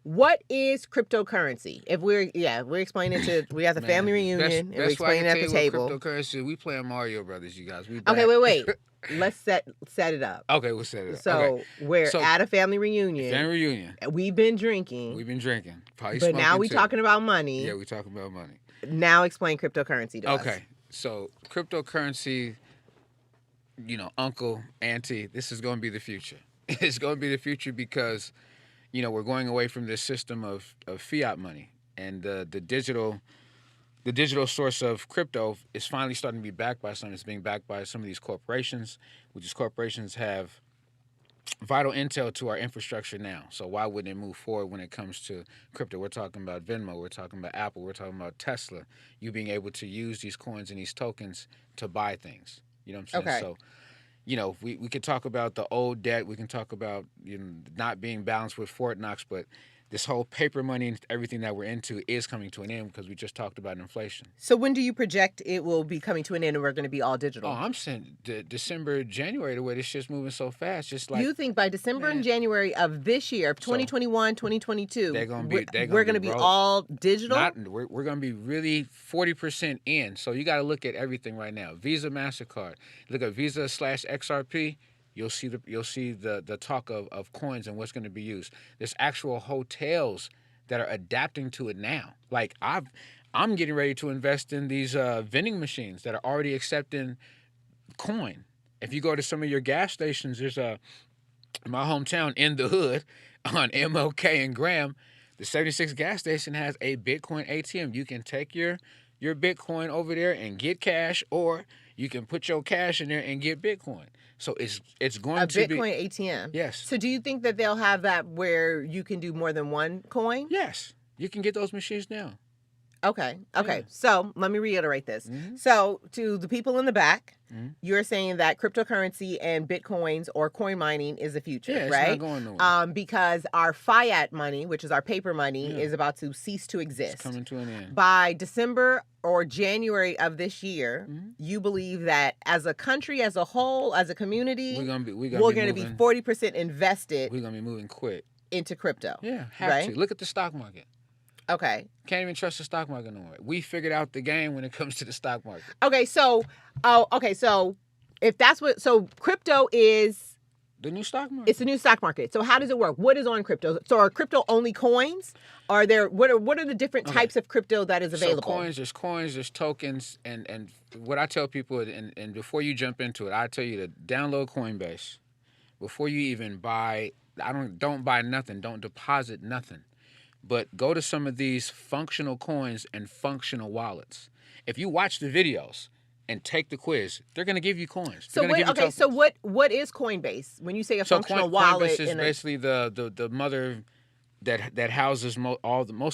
What is cryptocurrency? If we're explaining to, we have the family reunion, and we're explaining at the table. Cryptocurrency, we playing Mario Brothers, you guys. We Okay, back. wait. Let's set it up. Okay, we'll set it up. So Okay. we're So, at a family reunion. Family reunion. We've been drinking, We've been drinking. Probably but now smoking we too. talking about money. Yeah, we talking about money. Now explain cryptocurrency to us. Okay, so cryptocurrency, uncle, auntie, this is going to be the future. It's going to be the future because, we're going away from this system of fiat money, and the digital source of crypto is finally starting to be backed by some. It's being backed by some of these corporations, which these corporations have vital intel to our infrastructure now. So why wouldn't it move forward when it comes to crypto? We're talking about Venmo, we're talking about Apple, we're talking about Tesla. You being able to use these coins and these tokens to buy things. You know what I'm saying? Okay. So, we could talk about the old debt. We can talk about not being balanced with Fort Knox, but this whole paper money and everything that we're into is coming to an end because we just talked about inflation. So when do you project it will be coming to an end and we're going to be all digital? Oh, I'm saying December, January, the way this shit's moving so fast, just like You think by December and Man. January of this year, of 2021, 2022, They're gonna be we're going to be rolled. all digital? We're going to be really 40% in. So you got to look at everything right now. Visa, MasterCard. Look at Visa/XRP. You'll see the talk of coins and what's going to be used. There's actual hotels that are adapting to it now. Like I'm getting ready to invest in these vending machines that are already accepting coin. If you go to some of your gas stations, there's in my hometown in the hood on MLK and Graham, the 76 gas station has a Bitcoin ATM. You can take your Bitcoin over there and get cash, or you can put your cash in there and get Bitcoin. So it's going to be Bitcoin ATM. Yes. So do you think that they'll have that where you can do more than one coin? Yes, you can get those machines now. Okay. Yeah. So let me reiterate this. Mhm. So to the people in the back, Mhm. you're saying that cryptocurrency and Bitcoins or coin mining is the future, Yeah, it's right? not going nowhere. Because our fiat money, which is our paper money, Yeah. is about to cease to exist. It's coming to an end. By December or January of this year, Mhm. you believe that as a country, as a whole, as a community, We're gonna be be 40% invested We're gonna be moving quick. into crypto. Yeah, have Right? to look at the stock market. Okay. Can't even trust the stock market no more. We figured out the game when it comes to the stock market. Okay. So if that's so crypto is, The new stock market. it's the new stock market. So how does it work? What is on crypto? So are crypto only coins? Are there, what are the different Okay. types of crypto that is available? So coins, there's tokens, and what I tell people, and before you jump into it, I tell you to download Coinbase. Before you even buy, don't buy nothing, don't deposit nothing. But go to some of these functional coins and functional wallets. If you watch the videos and take the quiz, they're going to give you coins. So what is Coinbase? When you say a functional wallet, Coinbase is basically the mother that houses most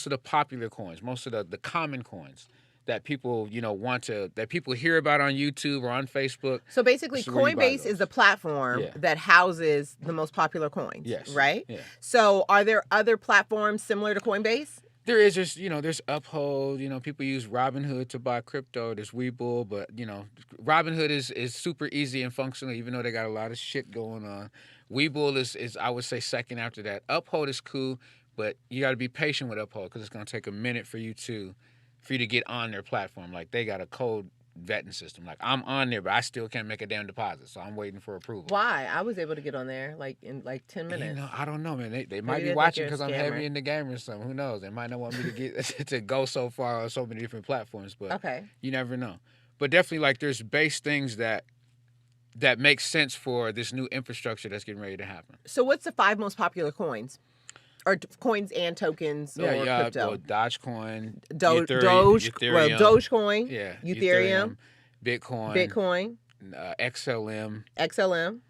of the popular coins, most of the common coins that people that people hear about on YouTube or on Facebook. so basically, This is where you buy Coinbase those. is the platform Yeah. that houses the most popular coins. Yes. Right? Yeah. So are there other platforms similar to Coinbase? There is just, there's Uphold, people use Robinhood to buy crypto. There's Webull, but, Robinhood is super easy and functional, even though they got a lot of shit going on. Webull is I would say, second after that. Uphold is cool, but you got to be patient with Uphold because it's going to take a minute for you to get on their platform. Like, they got a code vetting system. Like, I'm on there, but I still can't make a damn deposit, so I'm waiting for approval. Why? I was able to get on there in 10 minutes. I don't know, man. They might Maybe be they watching think you're because a I'm scammer. heavy in the game or something. Who knows? They might not want me to get to go so far on so many different platforms, but Okay. you never know. But definitely, like, there's base things that make sense for this new infrastructure that's getting ready to happen. So what's the 5 most popular coins? Or coins and tokens or crypto? Well, Dogecoin, Ethereum, Dogecoin, yeah, Ethereum, Bitcoin, Bitcoin, XLM, XLM.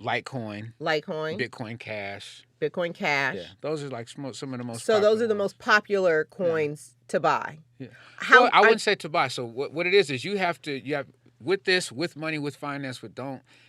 Litecoin, Litecoin, Bitcoin Cash. Bitcoin Cash. Yeah, those are like some of the most. So those are the ones. most popular coins to buy. Yeah. How Well, I wouldn't say to buy. So what it is you have with money, with finance,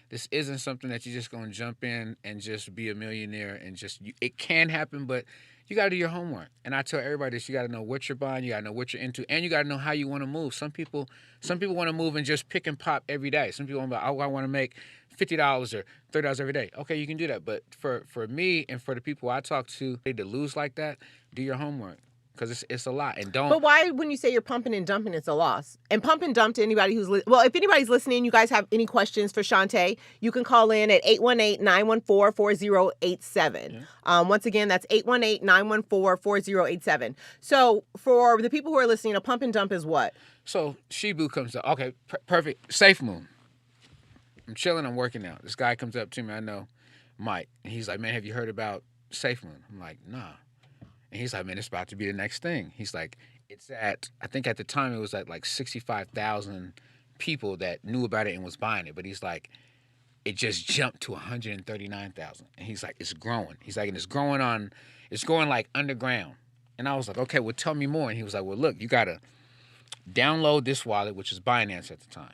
this isn't something that you're just going to jump in and just be a millionaire and it can happen, but you got to do your homework. And I tell everybody this, you got to know what you're buying, you got to know what you're into, and you got to know how you want to move. Some people want to move and just pick and pop every day. Some people want to, I want to make $50 or $30 every day. Okay, you can do that. But for me and for the people I talk to, they to lose like that, do your homework. Because it's a lot. And don't. But why, when you say you're pumping and dumping, it's a loss? And pump and dump to anybody who's if anybody's listening, you guys have any questions for Shante, you can call in at 818-914-4087. Once again, that's 818-914-4087. So for the people who are listening, a pump and dump is what? So Shibu comes up. Okay, perfect. Safe Moon. I'm chilling. I'm working out. This guy comes up to me. I know, Mike. And he's like, man, have you heard about Safe Moon? I'm like, nah. And he's like, man, it's about to be the next thing. He's like, I think at the time it was at like 65,000 people that knew about it and was buying it. But he's like, it just jumped to 139,000. And he's like, it's growing. He's like, and it's growing like underground. And I was like, okay, well, tell me more. And he was like, well, look, you got to download this wallet, which is Binance at the time.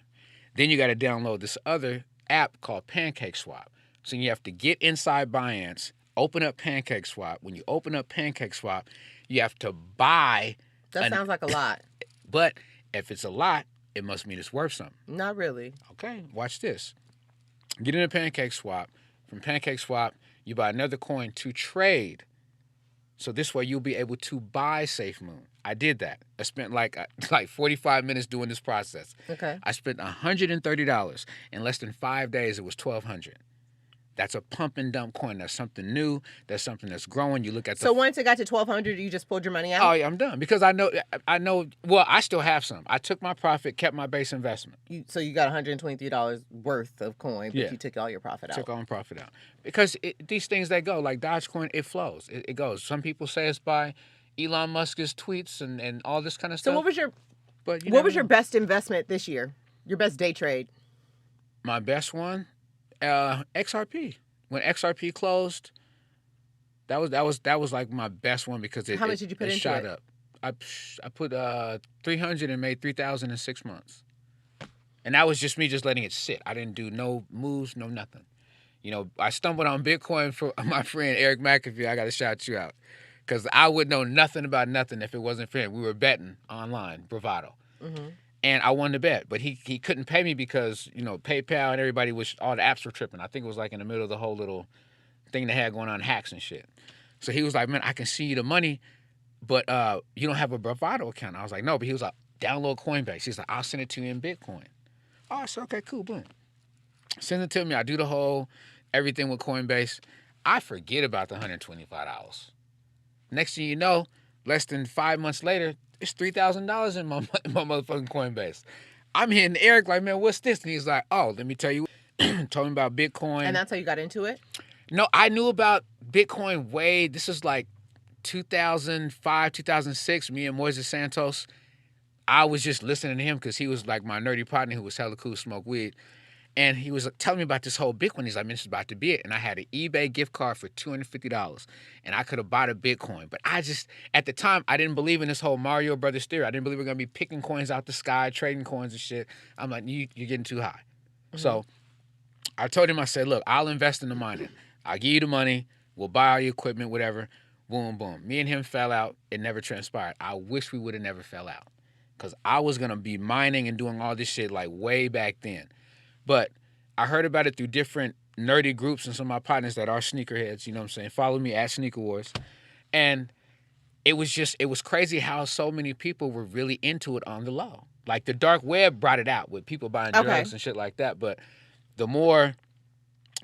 Then you got to download this other app called Pancake Swap. So you have to get inside Binance, open up Pancake Swap. When you open up Pancake Swap, you have to buy. That sounds like a lot. But if it's a lot, it must mean it's worth something. Not really. Okay, watch this. Get into Pancake Swap. From Pancake Swap, you buy another coin to trade. So this way you'll be able to buy Safe Moon. I did that. I spent like 45 minutes doing this process. Okay. I spent $130. In less than 5 days, it was $1,200. That's a pump and dump coin. That's something new. That's something that's growing. You look at So once it got to 1,200, you just pulled your money out? Oh, yeah, I'm done. Because I know, well, I still have some. I took my profit, kept my base investment. So you got $123 worth of coin, but you took all your profit out. Took all my profit out. Because these things, they go. Like Dogecoin, it flows. It goes. Some people say it's by Elon Musk's tweets and all this kind of stuff. So what was your best investment this year? Your best day trade? My best one? XRP. When XRP closed, that was like my best one because How much did you put into shot it? up. I put 300 and made 3,000 in 6 months, and that was just me just letting it sit. I didn't do no moves, no nothing. You know, I stumbled on Bitcoin for my friend Eric McAfee. I got to shout you out because I would know nothing about nothing if it wasn't for him. We were betting online, bravado. Mm-hmm. And I won the bet, but he couldn't pay me because, you know, PayPal and everybody all the apps were tripping. I think it was like in the middle of the whole little thing they had going on, hacks and shit. So he was like, man, I can see you the money, but you don't have a bravado account. I was like, no, but he was like, download Coinbase. He's like, I'll send it to you in Bitcoin. Oh, I said, okay, cool, boom. Send it to me. I do the whole everything with Coinbase. I forget about the $125. Next thing you know, less than 5 months later, it's $3,000 in my motherfucking Coinbase. I'm hitting Eric like, man, what's this? And he's like, oh, let me tell you. Told him about Bitcoin. And that's how you got into it? No, I knew about Bitcoin this is like 2005, 2006, me and Moises Santos. I was just listening to him because he was like my nerdy partner who was hella cool, smoked weed. And he was telling me about this whole Bitcoin. He's like, man, this is about to be it. And I had an eBay gift card for $250. And I could have bought a Bitcoin. But at the time, I didn't believe in this whole Mario Brothers theory. I didn't believe we are going to be picking coins out the sky, trading coins and shit. I'm like, you're getting too high. Mm-hmm. So I told him, I said, look, I'll invest in the mining. I'll give you the money. We'll buy all your equipment, whatever. Boom, boom. Me and him fell out. It never transpired. I wish we would have never fell out. Because I was going to be mining and doing all this shit like way back then. But I heard about it through different nerdy groups and some of my partners that are sneakerheads, you know what I'm saying? Follow me at Sneaker Wars. And it was crazy how so many people were really into it on the low. Like the dark web brought it out with people buying drugs and shit like that. But the more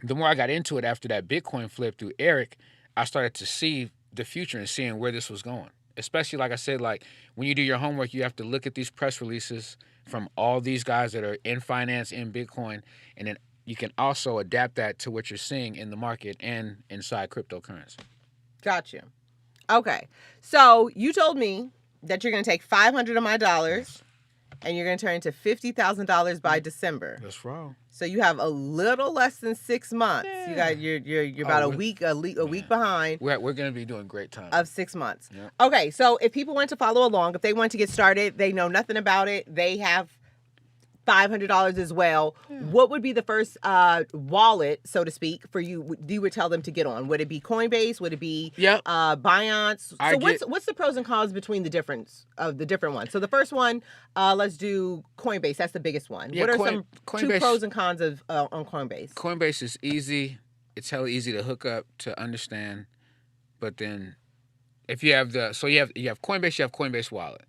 I got into it after that Bitcoin flip through Eric, I started to see the future and seeing where this was going. Especially, like I said, like when you do your homework, you have to look at these press releases from all these guys that are in finance, in Bitcoin, and then you can also adapt that to what you're seeing in the market and inside cryptocurrency. Gotcha. Okay. So you told me that you're going to take $500 of my dollars and you're going to turn into $50,000 by December. That's wrong. So you have a little less than 6 months. Yeah. You're about a week behind. We're going to be doing great time. Of 6 months. Yep. Okay, so if people want to follow along, if they want to get started, they know nothing about it, they have $500 as well. Yeah. What would be the first wallet, so to speak, for you would tell them to get on? Would it be Coinbase? Would it be Binance? So what's the pros and cons between the difference of the different ones? So the first one, let's do Coinbase. That's the biggest one. Yeah, what are some two pros and cons of on Coinbase? Coinbase is easy. It's hella easy to hook up, to understand. But then if you have you have Coinbase, you have Coinbase Wallet.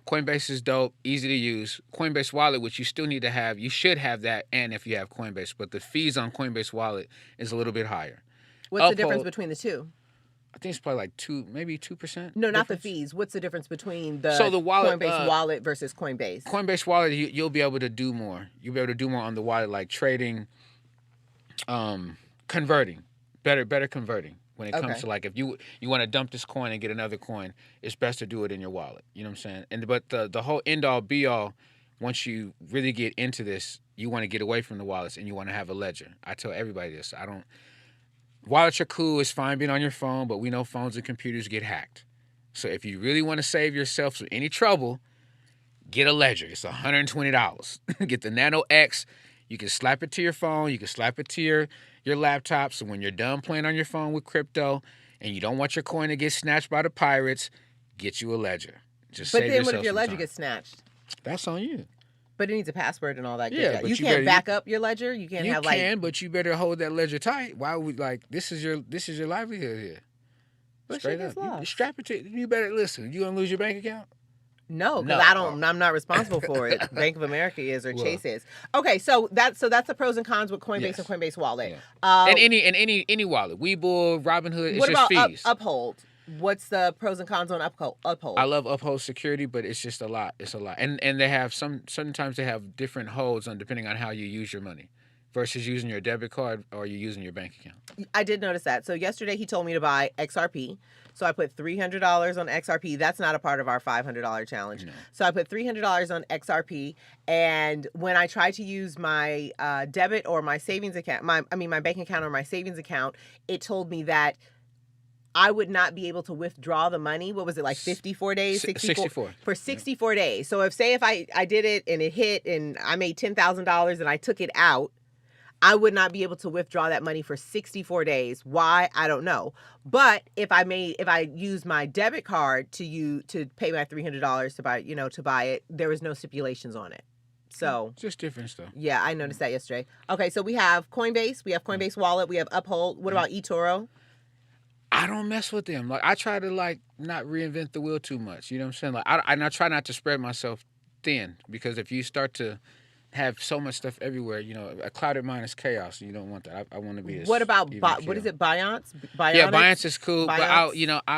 Coinbase is dope, easy to use. Coinbase Wallet, which you still need to have, you should have that, and if you have Coinbase, but the fees on Coinbase Wallet is a little bit higher. What's the difference between the two? I think it's probably like 2%. No, not the fees. What's the difference between the wallet, Coinbase Wallet versus Coinbase? Coinbase Wallet, you'll be able to do more. You'll be able to do more on the wallet, like trading, converting, better converting. When it comes to like if you want to dump this coin and get another coin, it's best to do it in your wallet. You know what I'm saying? But the whole end all be all, once you really get into this, you want to get away from the wallets and you want to have a ledger. I tell everybody this. Wallets are cool. It's fine being on your phone, but we know phones and computers get hacked. So if you really want to save yourself from any trouble, get a ledger. It's $120. Get the Nano X. You can slap it to your phone. You can slap it to your laptop. So when you're done playing on your phone with crypto and you don't want your coin to get snatched by the pirates, get you a ledger. But then what if your ledger gets snatched? That's on you. But it needs a password and all that. Yeah, but you can't back up your ledger. You can't have like. You can, but you better hold that ledger tight. Why would this is your livelihood here? But straight up, you strap it to. You better listen. You gonna lose your bank account? No, because I'm not responsible for it. Bank of America is or Chase is. Okay, so that's the pros and cons with Coinbase and Coinbase Wallet. Yeah. And any wallet, Webull, Robinhood, it's just fees. Uphold? What's the pros and cons on Uphold? I love Uphold security, but it's just a lot. It's a lot, and they have sometimes they have different holds on depending on how you use your money, versus using your debit card or you using your bank account. I did notice that. So yesterday he told me to buy XRP. So I put $300 on XRP. That's not a part of our $500 challenge. No. So I put $300 on XRP. And when I tried to use my debit or my savings account, my bank account or my savings account, it told me that I would not be able to withdraw the money. What was it, like 54 days? 64. For 64 days. So if I did it and it hit and I made $10,000 and I took it out, I would not be able to withdraw that money for 64 days. Why? I don't know. But if I use my debit card to pay my $300 to buy it, there was no stipulations on it. So just different stuff. Yeah, I noticed that yesterday. Okay, so we have Coinbase, we have Coinbase Wallet, we have Uphold. What about eToro? I don't mess with them. Like I try to not reinvent the wheel too much. You know what I'm saying? Like I try not to spread myself thin, because if you start to have so much stuff everywhere, a clouded mind is chaos, and you don't want that. I want to be. What about what is it? Binance? Yeah, Binance is cool, but I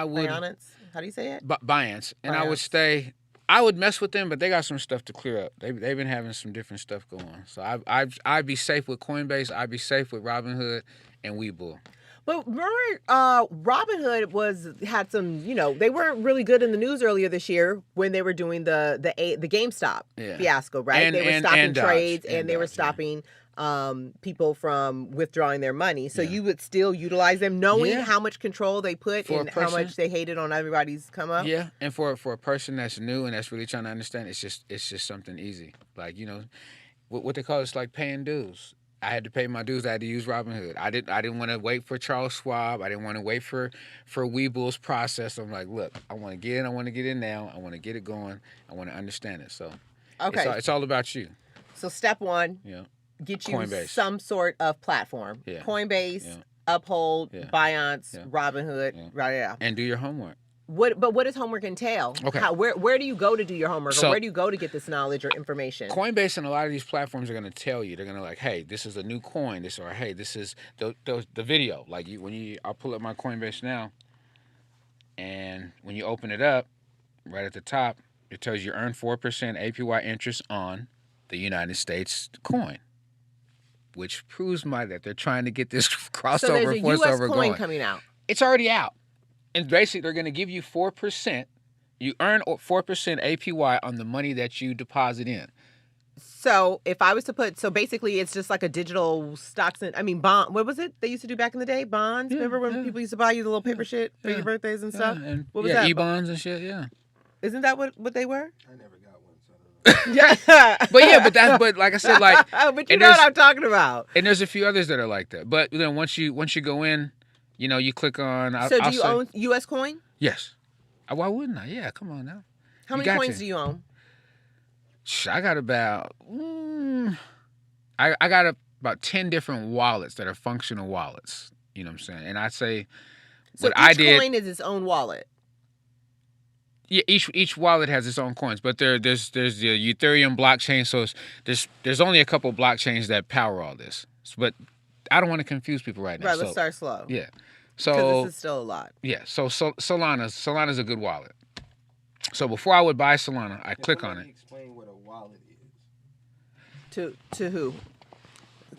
would. Binance? How do you say it? Binance, and Binance. I would mess with them, but they got some stuff to clear up. They've been having some different stuff going on. So I'd be safe with Coinbase. I'd be safe with Robinhood and Webull. But remember, Robinhood had some, they weren't really good in the news earlier this year when they were doing the GameStop fiasco, right? They were stopping trades and they were stopping people from withdrawing their money. So you would still utilize them, knowing how much control they put and how much they hated on everybody's come up. Yeah, and for a person that's new and that's really trying to understand, it's just something easy. Like what they call it's like paying dues. I had to pay my dues. I had to use Robinhood. I didn't want to wait for Charles Schwab. I didn't want to wait for Webull's process. I'm like, look, I want to get in. I want to get in now. I want to get it going. I want to understand it. So it's all about you. So step one, get you Coinbase. Some sort of platform. Yeah. Coinbase, Uphold, Binance, Robinhood. Right. And do your homework. What does homework entail? Okay. Where do you go to do your homework, or where do you go to get this knowledge or information? Coinbase and a lot of these platforms are going to tell you. They're going to hey, this is a new coin. Hey, this is the video. Like I'll pull up my Coinbase now, and when you open it up, right at the top, it tells you earn 4% APY interest on the United States coin, which proves that they're trying to get this crossover. So there's a U.S. coin coming out. It's already out. And basically, they're going to give you 4% You earn 4% APY on the money that you deposit in. So if I was to put, so basically it's just like a digital stocks and, I mean, bond, what was it they used to do back in the day? Bonds? Yeah, Remember when yeah. people used to buy you the little paper shit for your birthdays and stuff? And, what was that? E-bonds and shit, yeah. Isn't that what they were? I never got one, so I don't know. Yeah. But like I said, like, but you know what I'm talking about. And there's a few others that are like that. But then once you go in, you click on. So do you own U.S. coin? Yes. Why wouldn't I? Yeah, come on now. How many coins do you own? I got about I got about 10 different wallets that are functional wallets. You know what I'm saying? And I'd say so each coin is its own wallet. Yeah, each wallet has its own coins, but there's the Ethereum blockchain. So there's only a couple blockchains that power all this. But I don't want to confuse people right now. Right, let's start slow. Yeah. So because this is still a lot. Yeah. So Solana's a good wallet. So before I would buy Solana, I click on it. Explain what a wallet is. To who?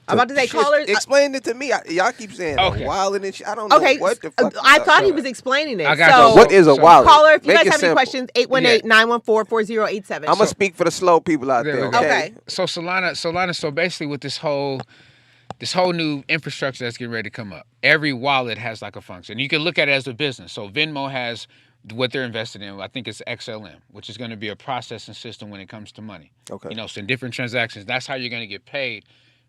I'm about to say callers. Explain it to me. Y'all keep saying Okay. a wallet and shit. I don't know what the fuck. I thought he was explaining it. I got so, what is a wallet? Caller, if you Make guys it have any simple. questions, 818-914-4087. I'm gonna speak for the slow people out there. we go. Okay. So Solana. So basically, with this whole new infrastructure that's getting ready to come up, every wallet has like a function. You can look at it as a business. So Venmo has what they're invested in. I think it's XLM, which is going to be a processing system when it comes to money. Okay. So in different transactions, that's how you're going to get paid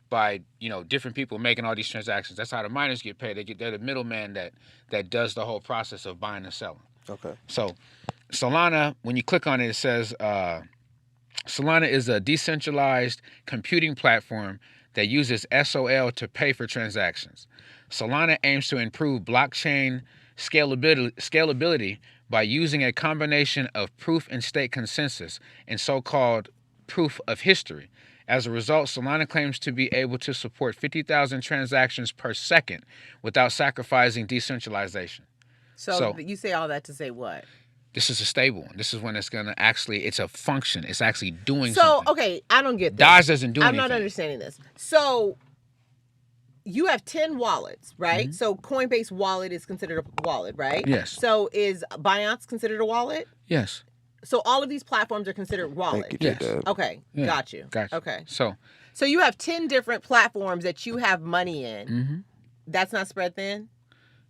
by different people making all these transactions. That's how the miners get paid. They're the middleman that does the whole process of buying and selling. Okay. So Solana, when you click on it, it says Solana is a decentralized computing platform that uses SOL to pay for transactions. Solana aims to improve blockchain scalability by using a combination of proof and stake consensus and so-called proof of history. As a result, Solana claims to be able to support 50,000 transactions per second without sacrificing decentralization. So you say all that to say what? This is a stable one. This is when it's it's a function. It's actually doing so, something. Okay, I don't get this. DAS doesn't do anything. I'm not understanding this. So you have 10 wallets, right? Mm-hmm. So Coinbase wallet is considered a wallet, right? Yes. So is Binance considered a wallet? Yes. So all of these platforms are considered wallets. Thank you, Yes. J-Dub. Okay, Yeah. got you. Okay. So So you have 10 different platforms that you have money in. mm-hmm. That's not spread thin?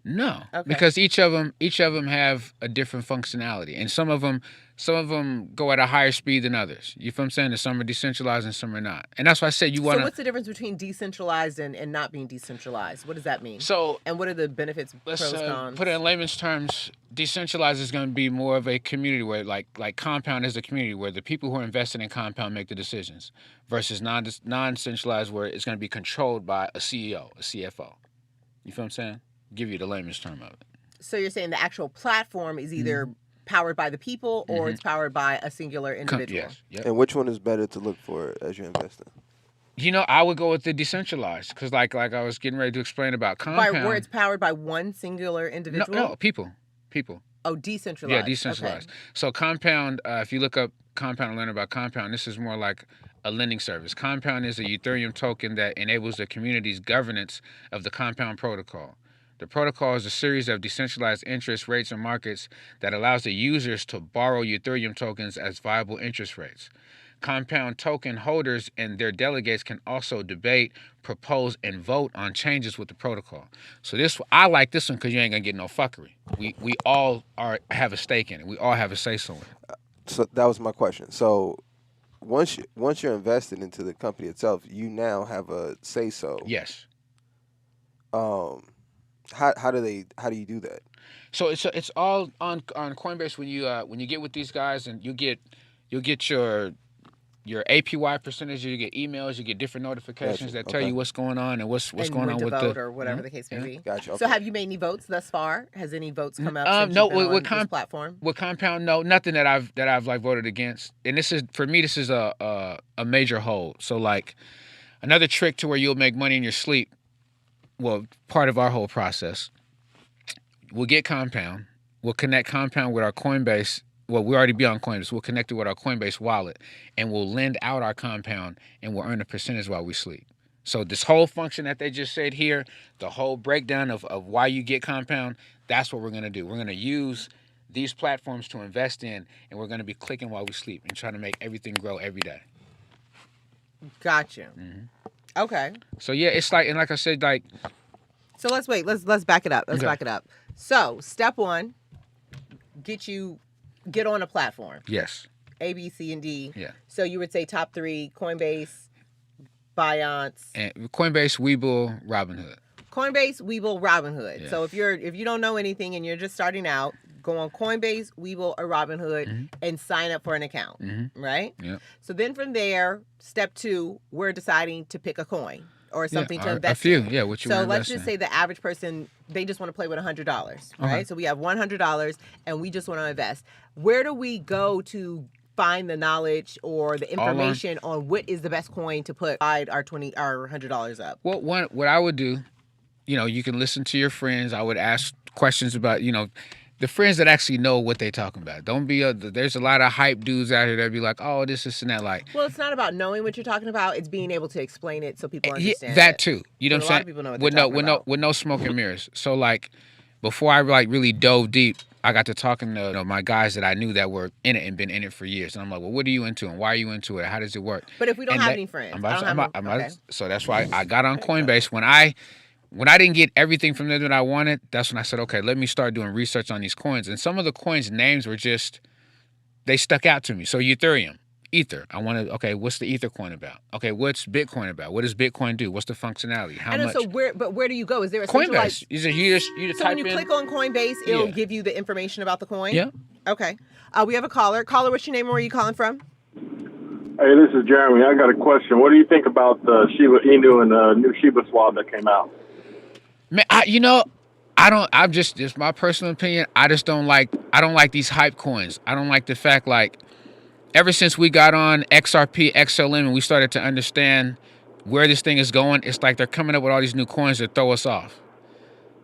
No, Okay. because each of them have a different functionality, and some of them go at a higher speed than others. You feel what I'm saying? And some are decentralized and some are not, and that's why I said you want So to. what's the difference between decentralized and not being decentralized? What does that mean? So And what are the benefits, let's pros, cons? put it in layman's terms. Decentralized is going to be more of a community where, like Compound is a community where the people who are invested in Compound make the decisions, versus non-centralized where it's going to be controlled by a CEO, a CFO. You feel what I'm saying? Give you the layman's term of it. So you're saying the actual platform is either powered by the people or it's powered by a singular individual? Yes. Yep. And which one is better to look for as you're investing? I would go with the decentralized because, like I was getting ready to explain about Compound. By where it's powered by one singular individual? No, people. Oh, decentralized. Yeah, decentralized. Okay. So Compound, if you look up Compound and learn about Compound, this is more like a lending service. Compound is a Ethereum token that enables the community's governance of the Compound protocol. The protocol is a series of decentralized interest rates and markets that allows the users to borrow Ethereum tokens as viable interest rates. Compound token holders and their delegates can also debate, propose, and vote on changes with the protocol. So I like this one because you ain't gonna get no fuckery. We all have a stake in it. We all have a say so in it. So that was my question. So once you're invested into the company itself, you now have a say so. Yes. How do you do that? So it's all on Coinbase when you get with these guys and you'll get your APY percentage, you get emails, you get different notifications that tell you what's going on and what's going on with vote the or whatever the case may be. Gotcha. So okay. have you made any votes thus far? Has any votes come up since no, you've been with on this platform? With Compound, no, nothing that I've like voted against. And this is for me, this is a major hold. So like another trick to where you'll make money in your sleep. Well, part of our whole process. We'll get Compound. We'll connect Compound with our Coinbase. Well, we already be on Coinbase. We'll connect it with our Coinbase wallet, and we'll lend out our Compound, and we'll earn a percentage while we sleep. So this whole function that they just said here, the whole breakdown of why you get Compound, that's what we're going to do. We're going to use these platforms to invest in, and we're going to be clicking while we sleep and trying to make everything grow every day. Gotcha. Okay. So yeah, it's like, and like I said, like, So let's wait. Let's back it up. Let's Okay. back it up. So step one, get on a platform. yes, A, B, C, and D. yeah. So you would say top 3: Coinbase, Binance, And Coinbase, Webull, Robinhood. Coinbase, Webull, Robinhood. Yeah. So if you don't know anything and you're just starting out, go on Coinbase, Webull, or Robinhood and sign up for an account. Right? Yeah. So then from there, step 2, we're deciding to pick a coin or something to or invest a few, in. yeah. What you So want to let's invest just in. say the average person, they just want to play with $100, right? So we have $100 and we just want to invest. Where do we go to find the knowledge or the information on what is the best coin to put our $100 up? Well, what I would do, you can listen to your friends. I would ask questions about, the friends that actually know what they're talking about. Don't be there's a lot of hype dudes out here that be like, oh, this and that. Like, Well, it's not about knowing what you're talking about. It's being able to explain it so people understand that it. too. You know But what I'm a lot saying? of people know what they're talking about. With no smoke and mirrors. So like, before I like really dove deep, I got to talking to my guys that I knew that were in it and been in it for years. And I'm like, well, what are you into and why are you into it? How does it work? But if we don't And have that- any friends, okay. So that's why I got on Coinbase. When I didn't get everything from there that I wanted, that's when I said, okay, let me start doing research on these coins. And some of the coins' names were they stuck out to me. So Ethereum, Ether. I wanted, okay, what's the Ether coin about? Okay, what's Bitcoin about? What does Bitcoin do? What's the functionality? How I know. much? So where do you go? Is there a centralized? Coinbase. You just So type when you in. click on Coinbase, it'll Yeah. give you the information about the coin? Yeah. Okay. We have a caller. Caller, what's your name and where are you calling from? Hey, this is Jeremy. I got a question. What do you think about the Shiba Inu and the new Shiba swap that came out? Man, I'm just my personal opinion. I don't like these hype coins. I don't like the fact like ever since we got on XRP, XLM, and we started to understand where this thing is going, it's like they're coming up with all these new coins that throw us off.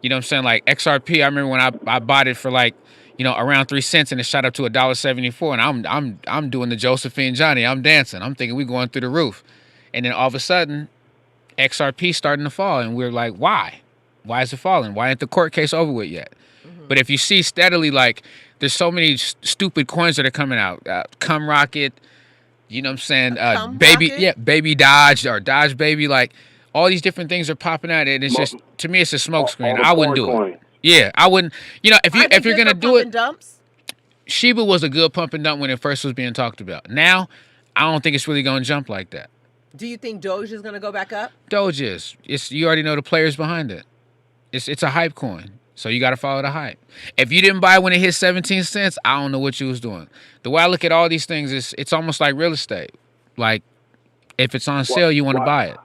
You know what I'm saying? Like XRP, I remember when I bought it for like, around 3 cents and it shot up to $1.74, and I'm doing the Josephine Johnny. I'm dancing. I'm thinking we're going through the roof. And then all of a sudden, XRP starting to fall, and we're like, why? Why is it falling? Why ain't the court case over with yet? But if you see steadily, like, there's so many stupid coins that are coming out. Cum Rocket, you know what I'm saying? Baby, Rocket? yeah, Baby Dodge or Dodge Baby. Like, all these different things are popping out, and it's just, to me, it's a smoke screen. I wouldn't do it. Yeah, I wouldn't. If you're gonna do it, dumps? Shiba was a good pump and dump when it first was being talked about. Now, I don't think it's really gonna jump like that. Do you think Doge is going to go back up? Doge is. You already know the players behind it. It's a hype coin, so you got to follow the hype. If you didn't buy when it hit 17 cents, I don't know what you was doing. The way I look at all these things is it's almost like real estate. Like, if it's on sale, you want to buy it.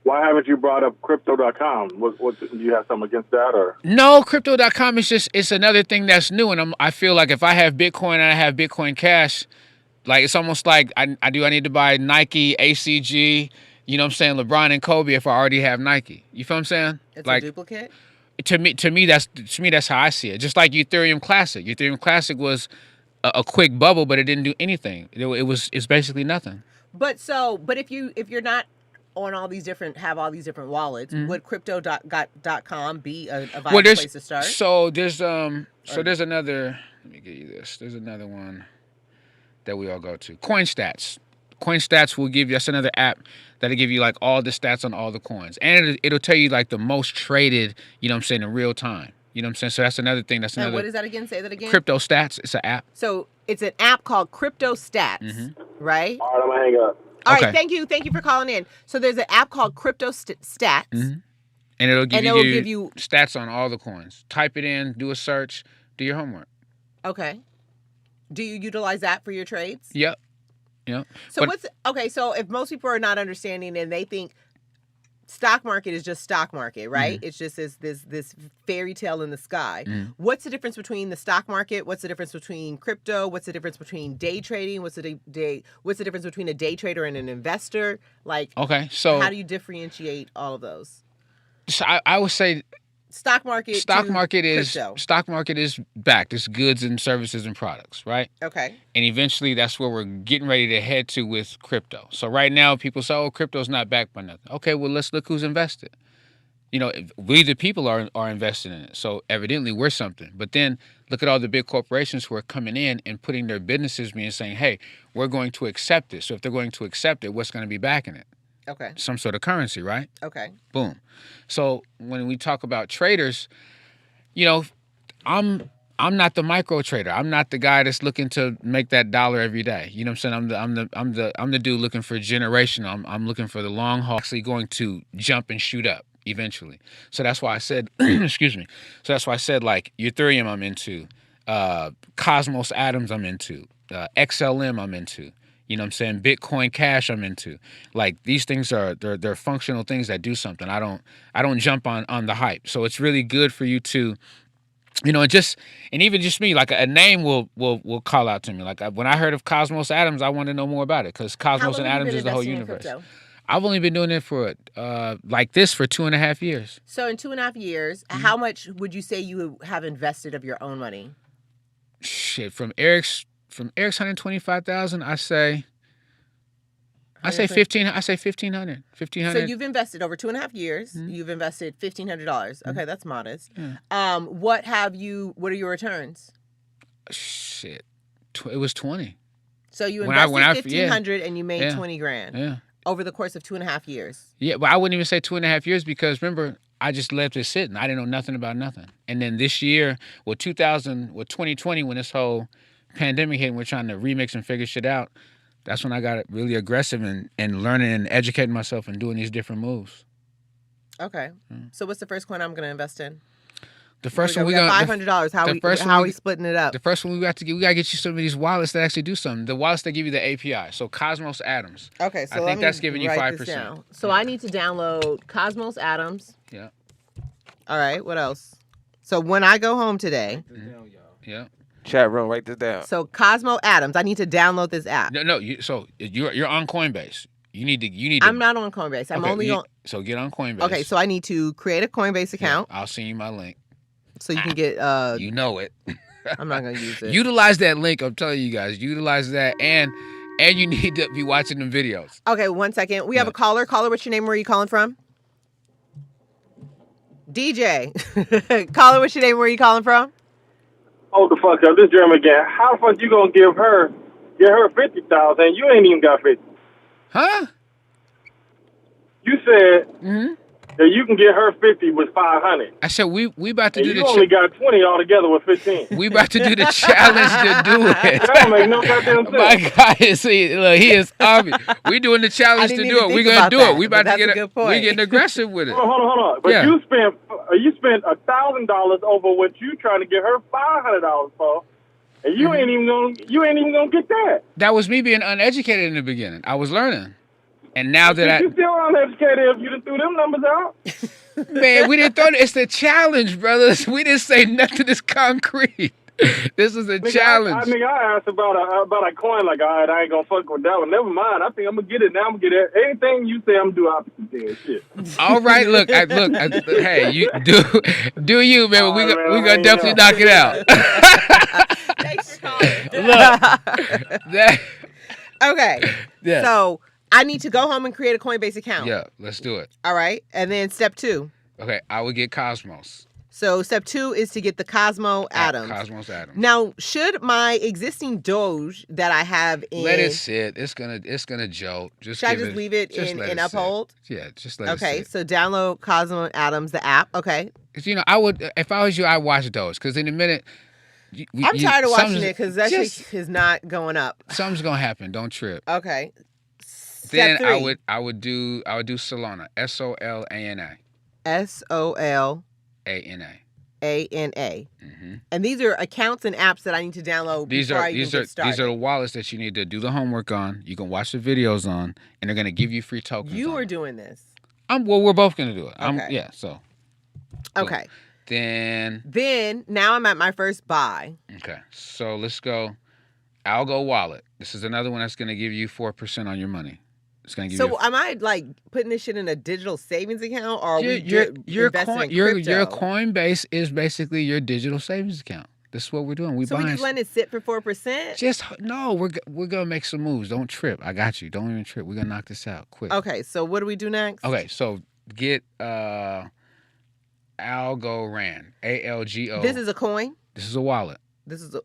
Why haven't you brought up Crypto.com? What do you have something against that, or? No, Crypto.com is it's another thing that's new, and I feel like if I have Bitcoin and I have Bitcoin Cash, like it's almost like I need to buy Nike, ACG, you know what I'm saying, LeBron and Kobe if I already have Nike. You feel what I'm saying? It's Like, a duplicate? To me that's how I see it. Just like Ethereum Classic. Ethereum Classic was a quick bubble, but it didn't do anything. It's basically nothing. But if you're not on all these different wallets, would crypto.com be a viable place to start? So there's another. Let me get you this. There's another one that we all go to. CoinStats. CoinStats will give you. That's another app that'll give you like all the stats on all the coins, and it'll tell you like the most traded. You know what I'm saying, in real time. You know what I'm saying. So that's another thing. That's And another. what is that again? Say that again. Crypto Stats. It's an app. So it's an app called Crypto Stats, right? All right, I'm gonna hang up. All right, Okay. thank you for calling in. So there's an app called Crypto Stats. And it'll give And you it will give you- stats on all the coins. Type it in, do a search, do your homework. Okay. Do you utilize that for your trades? Yep. So But- so if most people are not understanding and they think stock market is just stock market, right? It's just this fairy tale in the sky. What's the difference between the stock market? What's the difference between crypto? What's the difference between day trading? What's the difference between a day trader and an investor? Like, Okay, so how do you differentiate all of those? I would say Stock market. stock to market is backed. It's goods and services and products, right? Okay. And eventually that's where we're getting ready to head to with crypto. So right now people say, oh, crypto's not backed by nothing. Okay, well, let's look who's invested. we the people are invested in it. So evidently we're something. But then look at all the big corporations who are coming in and putting their businesses in and saying, hey, we're going to accept it. So if they're going to accept it, what's going to be backing it? Okay. Some sort of currency, right? Okay. Boom. So when we talk about traders, I'm not the micro trader. I'm not the guy that's looking to make that dollar every day. You know what I'm saying? I'm the dude looking for generational. I'm looking for the long haul. Actually going to jump and shoot up eventually. So that's why I said, excuse me. So that's why I said like Ethereum I'm into, Cosmos Atoms I'm into, XLM I'm into. You know what I'm saying? Bitcoin Cash I'm into. Like these things they're functional things that do something. I don't jump on the hype. So it's really good for you to, and even just me, like a name will call out to me. Like when I heard of Cosmos Atoms, I want to know more about it because Cosmos and Atoms is the whole universe. I've only been doing it for like this for 2.5 years. So in 2.5 years, how much would you say you have invested of your own money? Shit, from Eric's 125,000, I say 1,500. So you've invested over 2.5 years. Mm-hmm. You've invested $1,500. Okay, that's modest. Yeah. What are your returns? Shit, it was 20. So you invested $1,500 and you made 20 grand. Yeah. Over the course of 2.5 years. Yeah, but I wouldn't even say 2.5 years because remember, I just left it sitting. I didn't know nothing about nothing. And then this year, 2020, when this whole pandemic hit and we're trying to remix and figure shit out, that's when I got really aggressive and learning and educating myself and doing these different moves. Okay. So what's the first coin I'm going to invest in? The first one we got $500. How are we splitting it up? The first one we got to get you some of these wallets that actually do something. The wallets that give you the API. So Cosmos Atoms. Okay, so I think that's giving you 5%. So I need to download Cosmos Atoms. Yeah. All right. What else? So when I go home today. Yeah. Chat room, write this down. So Cosmo Atoms, I need to download this app. No. You're on Coinbase. You need to. I'm not on Coinbase. I'm only on. So get on Coinbase. Okay, so I need to create a Coinbase account. Yeah, I'll send you my link. So you can get. You know it. I'm not gonna use it. Utilize that link. I'm telling you guys. Utilize that, and you need to be watching them videos. Okay, 1 second. We have a caller. Caller, what's your name? Where are you calling from? DJ. Caller, what's your name? Where are you calling from? Hold the fuck up. This Jeremy again. How the fuck you gonna get her 50,000? You ain't even got 50. Huh? You said that you can get her 50 with 500. I said we about to do the. You only got 20 altogether with 15. We about to do the challenge to do it. That don't make no goddamn sense. My guy look, he is obvious. We doing the challenge to do it. We gonna do it. We about to get we getting aggressive with it. Hold on. But you spent $1,000 over what you trying to get her $500 for. And you ain't even gonna get that. That was me being uneducated in the beginning. I was learning. And now that you still uneducated if you didn't threw them numbers out. Man, we didn't throw it. It's the challenge, brothers. We didn't say nothing is concrete. This is a challenge. I asked about a coin like, all right, I ain't gonna fuck with that one. Never mind. I think I'm gonna get it now. I'm gonna get it. Anything you say, I'm gonna do opposite thing. Shit. All right, look. Hey, you do you, man? We gonna definitely knock it out. Thanks for calling. Look, okay. Yeah. So I need to go home and create a Coinbase account. Yeah, let's do it. All right. And then step 2. Okay, I would get Cosmos. So step 2 is to get the Cosmo Atoms. Cosmos Atoms. Now, should my existing Doge that I have in... Let it sit. It's gonna jolt. Should I just leave it in Uphold? Yeah, just let it sit. Okay, so download Cosmo Atoms, the app. Okay. I would, if I was you, I'd watch those. Because in a minute... I'm tired of watching it because that shit is not going up. Something's gonna happen. Don't trip. Okay. Then Step 3. I would do Solana. SOLANA. SOLANA. Mm-hmm. And these are accounts and apps that I need to download before I even get started. These are the wallets that you need to do the homework on. You can watch the videos on, and they're gonna give you free tokens. You are doing this. We're both gonna do it. Okay. Okay. Then now I'm at my first buy. Okay. So let's go. Algo Wallet. This is another one that's gonna give you 4% on your money. It's gonna give you. So am I like putting this shit in a digital savings account, or are we your investing in crypto? Your Coinbase is basically your digital savings account. This is what we're doing. We just letting it sit for 4%? No. We're gonna make some moves. Don't trip. I got you. Don't even trip. We're gonna knock this out quick. Okay. So what do we do next? Okay. So get Algorand. ALGO. This is a coin. This is a wallet. This is a.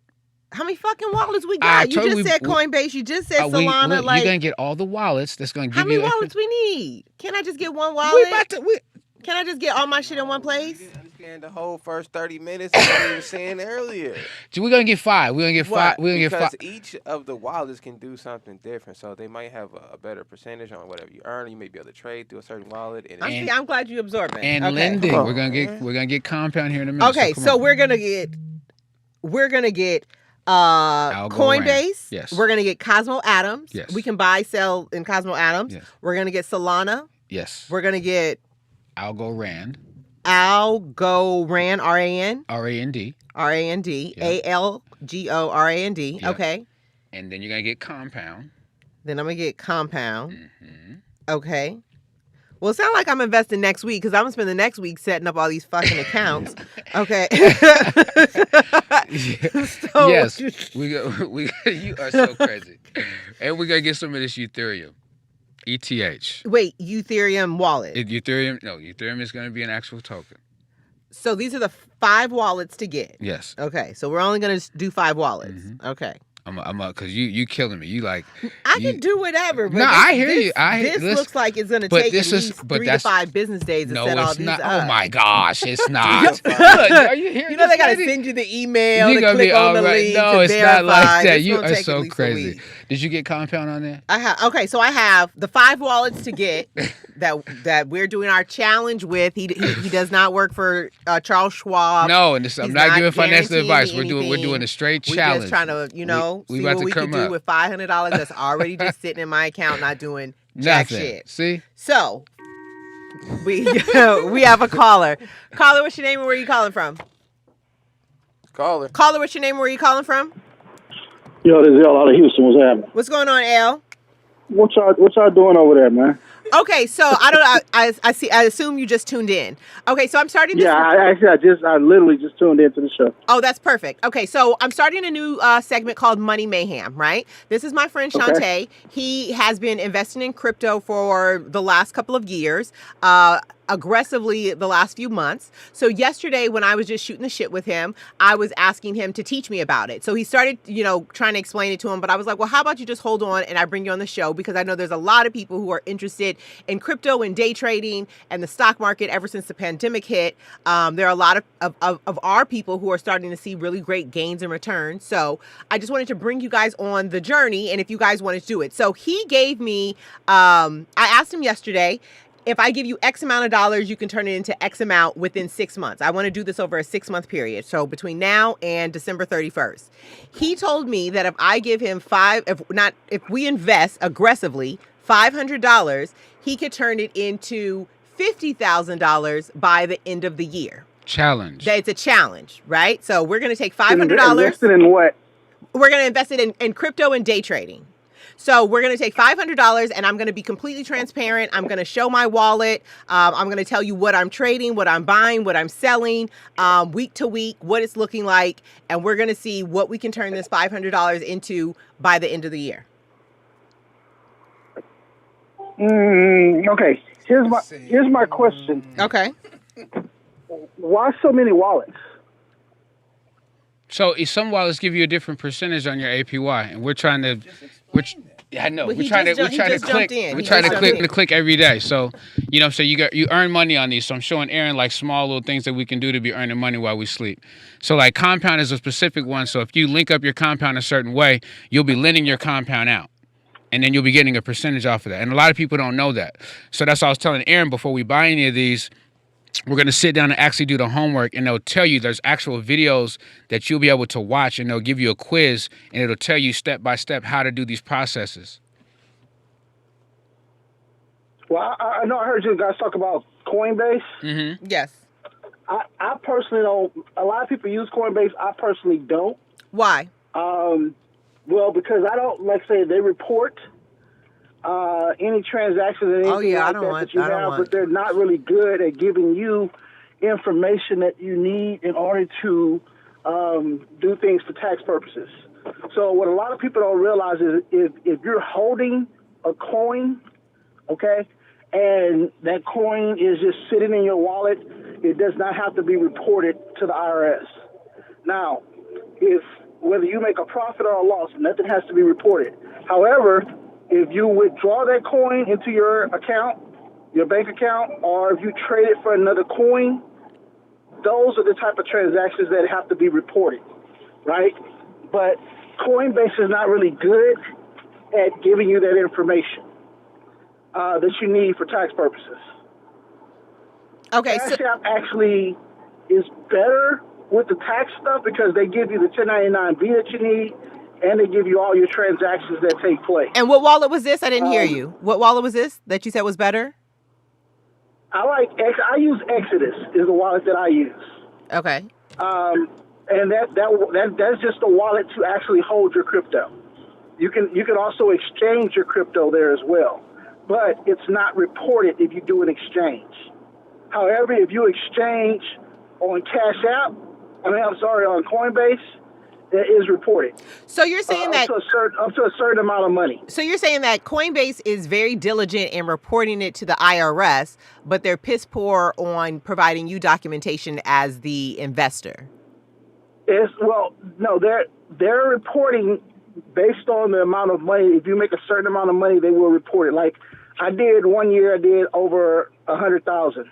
How many fucking wallets we I got? You told just you said we- Coinbase. You just said Look, Solana. you're gonna get all the wallets. That's gonna give how many you. wallets we need? Can I just get one We wallet? about to. Can I just get all my shit in one place? You didn't understand the whole first 30 minutes of what we were saying earlier. We're gonna get 5. We're gonna get 5. What? We're gonna get Because 5. each of the wallets can do something different, so they might have a better percentage on whatever you earn. You may be able to trade through a certain wallet. And I'm glad you absorbed it. And okay. lending. Come on, We're gonna get compound here in a minute. Okay, come so on. we're gonna get Coinbase. Yes. We're gonna get Cosmo Atoms. Yes. We can buy, sell in Cosmo Atoms. Yes. We're gonna get Solana. Yes. We're gonna get Algorand. Algorand, RAN. RAND. RAND. Yeah. ALGORAND. Yeah. Okay. And then you're gonna get compound. Then I'm gonna get Compound. Mm-hmm. Okay. Well, it sounds like I'm investing next week because I'm gonna spend the next week setting up all these fucking accounts. Okay. So- Yes. You are so crazy. And we're gonna get some of this Ethereum. ETH. Wait, Ethereum wallet. Ethereum is gonna be an actual token. So these are the 5 wallets to get. Yes. Okay, so we're only gonna do 5 wallets. Mhm. Okay. Cause you killing me. You like. I can do whatever. But No, I hear you. This looks like it's gonna but take at this is- least but 3 to that's- 5 business days to No, set all it's these not. up. Oh my gosh, it's not. You- Are you hearing You know they this gotta lady? send you the email You to gonna click be on all the right. link No, to it's verify. not like that. It's You gonna are take at so least a crazy. week. Did you get compound on there? I have so I have the 5 wallets to get that we're doing our challenge with. He does not work for Charles Schwab. No, and this, I'm He's not not giving financial guaranteeing advice. me We're doing anything. a straight We challenge. just trying to, we see about what to we come can do up. with $500 that's already just sitting in my account, not doing jack Nothing. shit. See? So we have a caller. Caller, what's your name and where are you calling from? Call her. Caller, what's your name and where are you calling from? Yo, this is L out of Houston. What's happening? What's going on, Al? What y'all doing over there, man? Okay, so I don't know. I see. I assume you just tuned in. Okay, so I'm starting this. Yeah, I literally just tuned into the show. Oh, that's perfect. Okay, so I'm starting a new segment called Money Mayhem, right? This is my friend Shante. Okay. He has been investing in crypto for the last couple of years, aggressively the last few months. So yesterday when I was just shooting the shit with him, I was asking him to teach me about it. So he started, trying to explain it to him, but I was like, well, how about you just hold on and I bring you on the show because I know there's a lot of people who are interested in crypto and day trading and the stock market ever since the pandemic hit. There are a lot of our people who are starting to see really great gains and returns. So I just wanted to bring you guys on the journey and if you guys wanted to do it. So he gave me, I asked him yesterday, if I give you X amount of dollars, you can turn it into X amount within 6 months. I want to do this over a 6-month period. So between now and December 31st. He told me that if I give him if we invest aggressively $500, he could turn it into $50,000 by the end of the year. Challenge. It's a challenge, right? So we're going to take $500. Invested in what? We're going to invest it in crypto and day trading. So we're going to take $500 and I'm going to be completely transparent. I'm going to show my wallet. I'm going to tell you what I'm trading, what I'm buying, what I'm selling, week to week, what it's looking like. And we're going to see what we can turn this $500 into by the end of the year. Okay. Here's my question. Okay. Why so many wallets? So some wallets give you a different percentage on your APY, and we're trying to. I know. Well, We're he trying to just click. jumped in. We're He trying just to jumped in. click every day. So you earn money on these. So I'm showing Erin like small little things that we can do to be earning money while we sleep. So like compound is a specific one. So if you link up your compound a certain way, you'll be lending your compound out. And then you'll be getting a percentage off of that. And a lot of people don't know that. So that's what I was telling Erin before we buy any of these. We're going to sit down and actually do the homework, and they'll tell you there's actual videos that you'll be able to watch, and they'll give you a quiz, and it'll tell you step by step how to do these processes. Well, I know I heard you guys talk about Coinbase. Mm-hmm. Yes. I personally don't. A lot of people use Coinbase. I personally don't. Why? Well, because I don't, like say, they report any transactions and anything Oh, yeah, I like don't that want- that you I don't have, want- but they're not really good at giving you information that you need in order to do things for tax purposes. So what a lot of people don't realize is if you're holding a coin, okay, and that coin is just sitting in your wallet it does not have to be reported to the IRS. Now, if whether you make a profit or a loss, nothing has to be reported. However, if you withdraw that coin into your account, your bank account, or if you trade it for another coin, those are the type of transactions that have to be reported, right? But Coinbase is not really good at giving you that information that you need for tax purposes. Okay, Cash App actually is better with the tax stuff because they give you the 1099-B that you need, and they give you all your transactions that take place. And what wallet was this? I didn't hear you. What wallet was this that you said was better? I use Exodus is the wallet that I use. Okay. And that's just a wallet to actually hold your crypto. You can also exchange your crypto there as well, but it's not reported if you do an exchange. However, if you exchange on Cash App, on Coinbase, it is reported. So you're saying that up to a certain amount of money. So you're saying that Coinbase is very diligent in reporting it to the IRS, but they're piss poor on providing you documentation as the investor. No, they're reporting based on the amount of money. If you make a certain amount of money, they will report it. Like I did one year, I did over 100,000.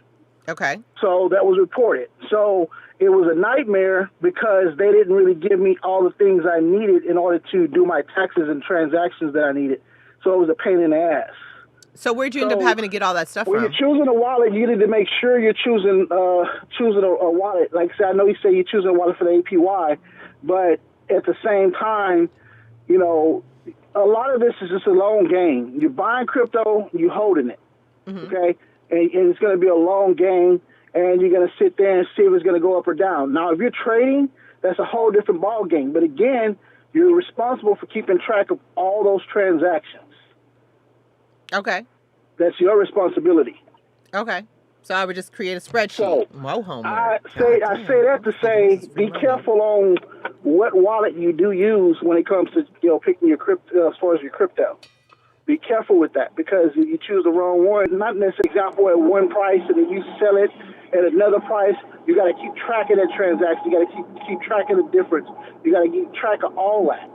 Okay. So that was reported. So it was a nightmare because they didn't really give me all the things I needed in order to do my taxes and transactions that I needed. So it was a pain in the ass. So where'd you end up having to get all that stuff when from? You're choosing a wallet, you need to make sure you're choosing a wallet. Like I said, I know you say you're choosing a wallet for the APY, but at the same time, you know, a lot of this is just a long game. You're buying crypto, you're holding it, okay? And it's going to be a long game, and you're going to sit there and see if it's going to go up or down. Now, if you're trading, that's a whole different ball game. But again, you're responsible for keeping track of all those transactions. Okay. That's your responsibility. Okay. So I would just create a spreadsheet. So, Whoa, homework. I say that to say, be careful on what wallet you do use when it comes to picking your crypto as far as your crypto. Be careful with that because if you choose the wrong one, not necessarily example at one price and then you sell it at another price, you got to keep track of that transaction. You got to keep track of the difference. You got to keep track of all that,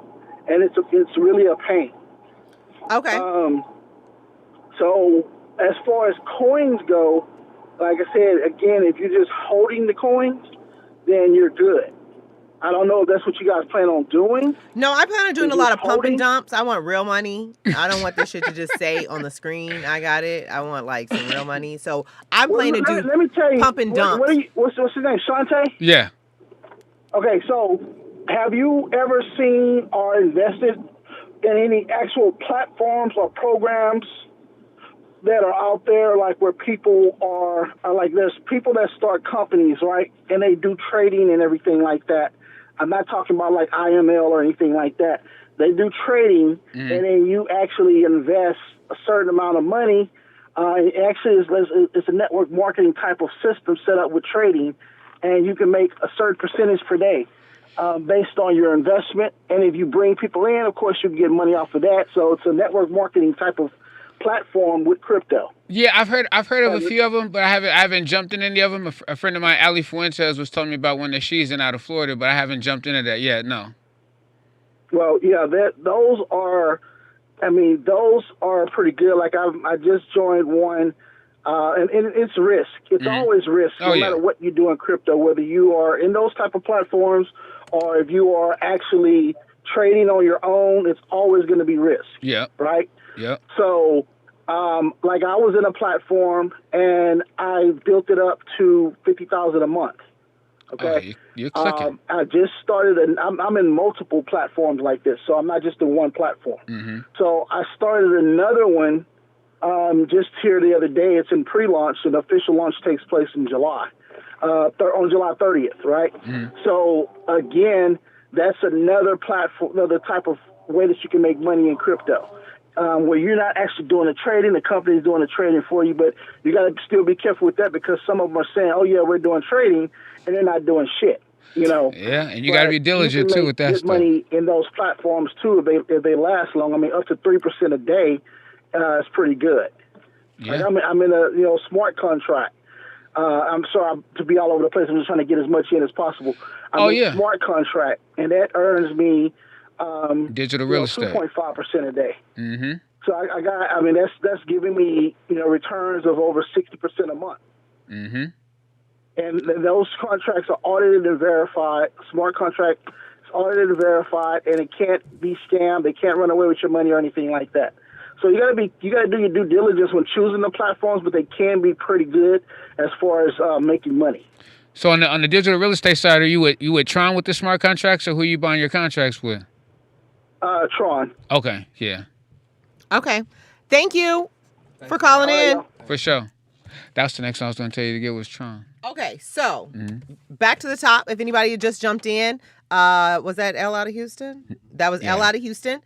and it's really a pain. Okay. So as far as coins go, like I said, again, if you're just holding the coins, then you're good. I don't know if that's what you guys plan on doing. No, I plan on doing a lot of pump and dumps. I want real money. I don't want this shit to just say on the screen, I got it. I want like some real money. So I'm planning to do let me tell you, pump and dumps. What's his name, Shante? Yeah. Okay, so have you ever seen or invested in any actual platforms or programs that are out there, like where people are like, there's people that start companies, right? And they do trading and everything like that. I'm not talking about like IML or anything like that. They do trading, and then you actually invest a certain amount of money. It actually it's a network marketing type of system set up with trading, and you can make a certain percentage per day based on your investment. And if you bring people in, of course, you can get money off of that. So it's a network marketing type of platform with crypto. Yeah, I've heard of a few of them, but I haven't jumped in any of them. A friend of mine, Ali Fuentes, was telling me about one that she's in out of Florida, but I haven't jumped into that yet. No. Well, yeah, those are pretty good. Like I just joined one, and it's risk. It's always risk, no matter what you do in crypto, whether you are in those type of platforms or if you are actually trading on your own. It's always going to be risk. Yeah. Right. Yeah. So, like I was in a platform and I built it up to $50,000 a month. Okay. Oh, you're clicking. I just started, and I'm in multiple platforms like this, so I'm not just in one platform. So I started another one just here the other day. It's in pre-launch, and the official launch takes place in July, on July 30th, right? So again, that's another platform, another type of way that you can make money in crypto. Where you're not actually doing the trading, the company's doing the trading for you, but you got to still be careful with that because some of them are saying, oh, yeah, we're doing trading, and they're not doing shit, you know. Yeah, and you got to be diligent, too, with that stuff. Money in those platforms, too, if they last long. I mean, up to 3% a day is pretty good. Yeah. Like I'm in a smart contract. I'm sorry to be all over the place. I'm just trying to get as much in as possible. I'm a smart contract, and that earns me digital real estate 2.5% a day. Mm-hmm. So I mean, that's giving me returns of over 60% a month. Mm-hmm. And those contracts are audited and verified. Smart contract is audited and verified, and it can't be scammed. They can't run away with your money or anything like that. So you gotta do your due diligence when choosing the platforms, but they can be pretty good as far as making money. So on the digital real estate side, are you with Tron with the smart contracts, or who are you buying your contracts with? Tron. Okay, yeah. Okay, thank you for calling in. For sure. That's the next one I was going to tell you to get was Tron. Okay, so back to the top. If anybody had just jumped in, was that L out of Houston? That was L out of Houston.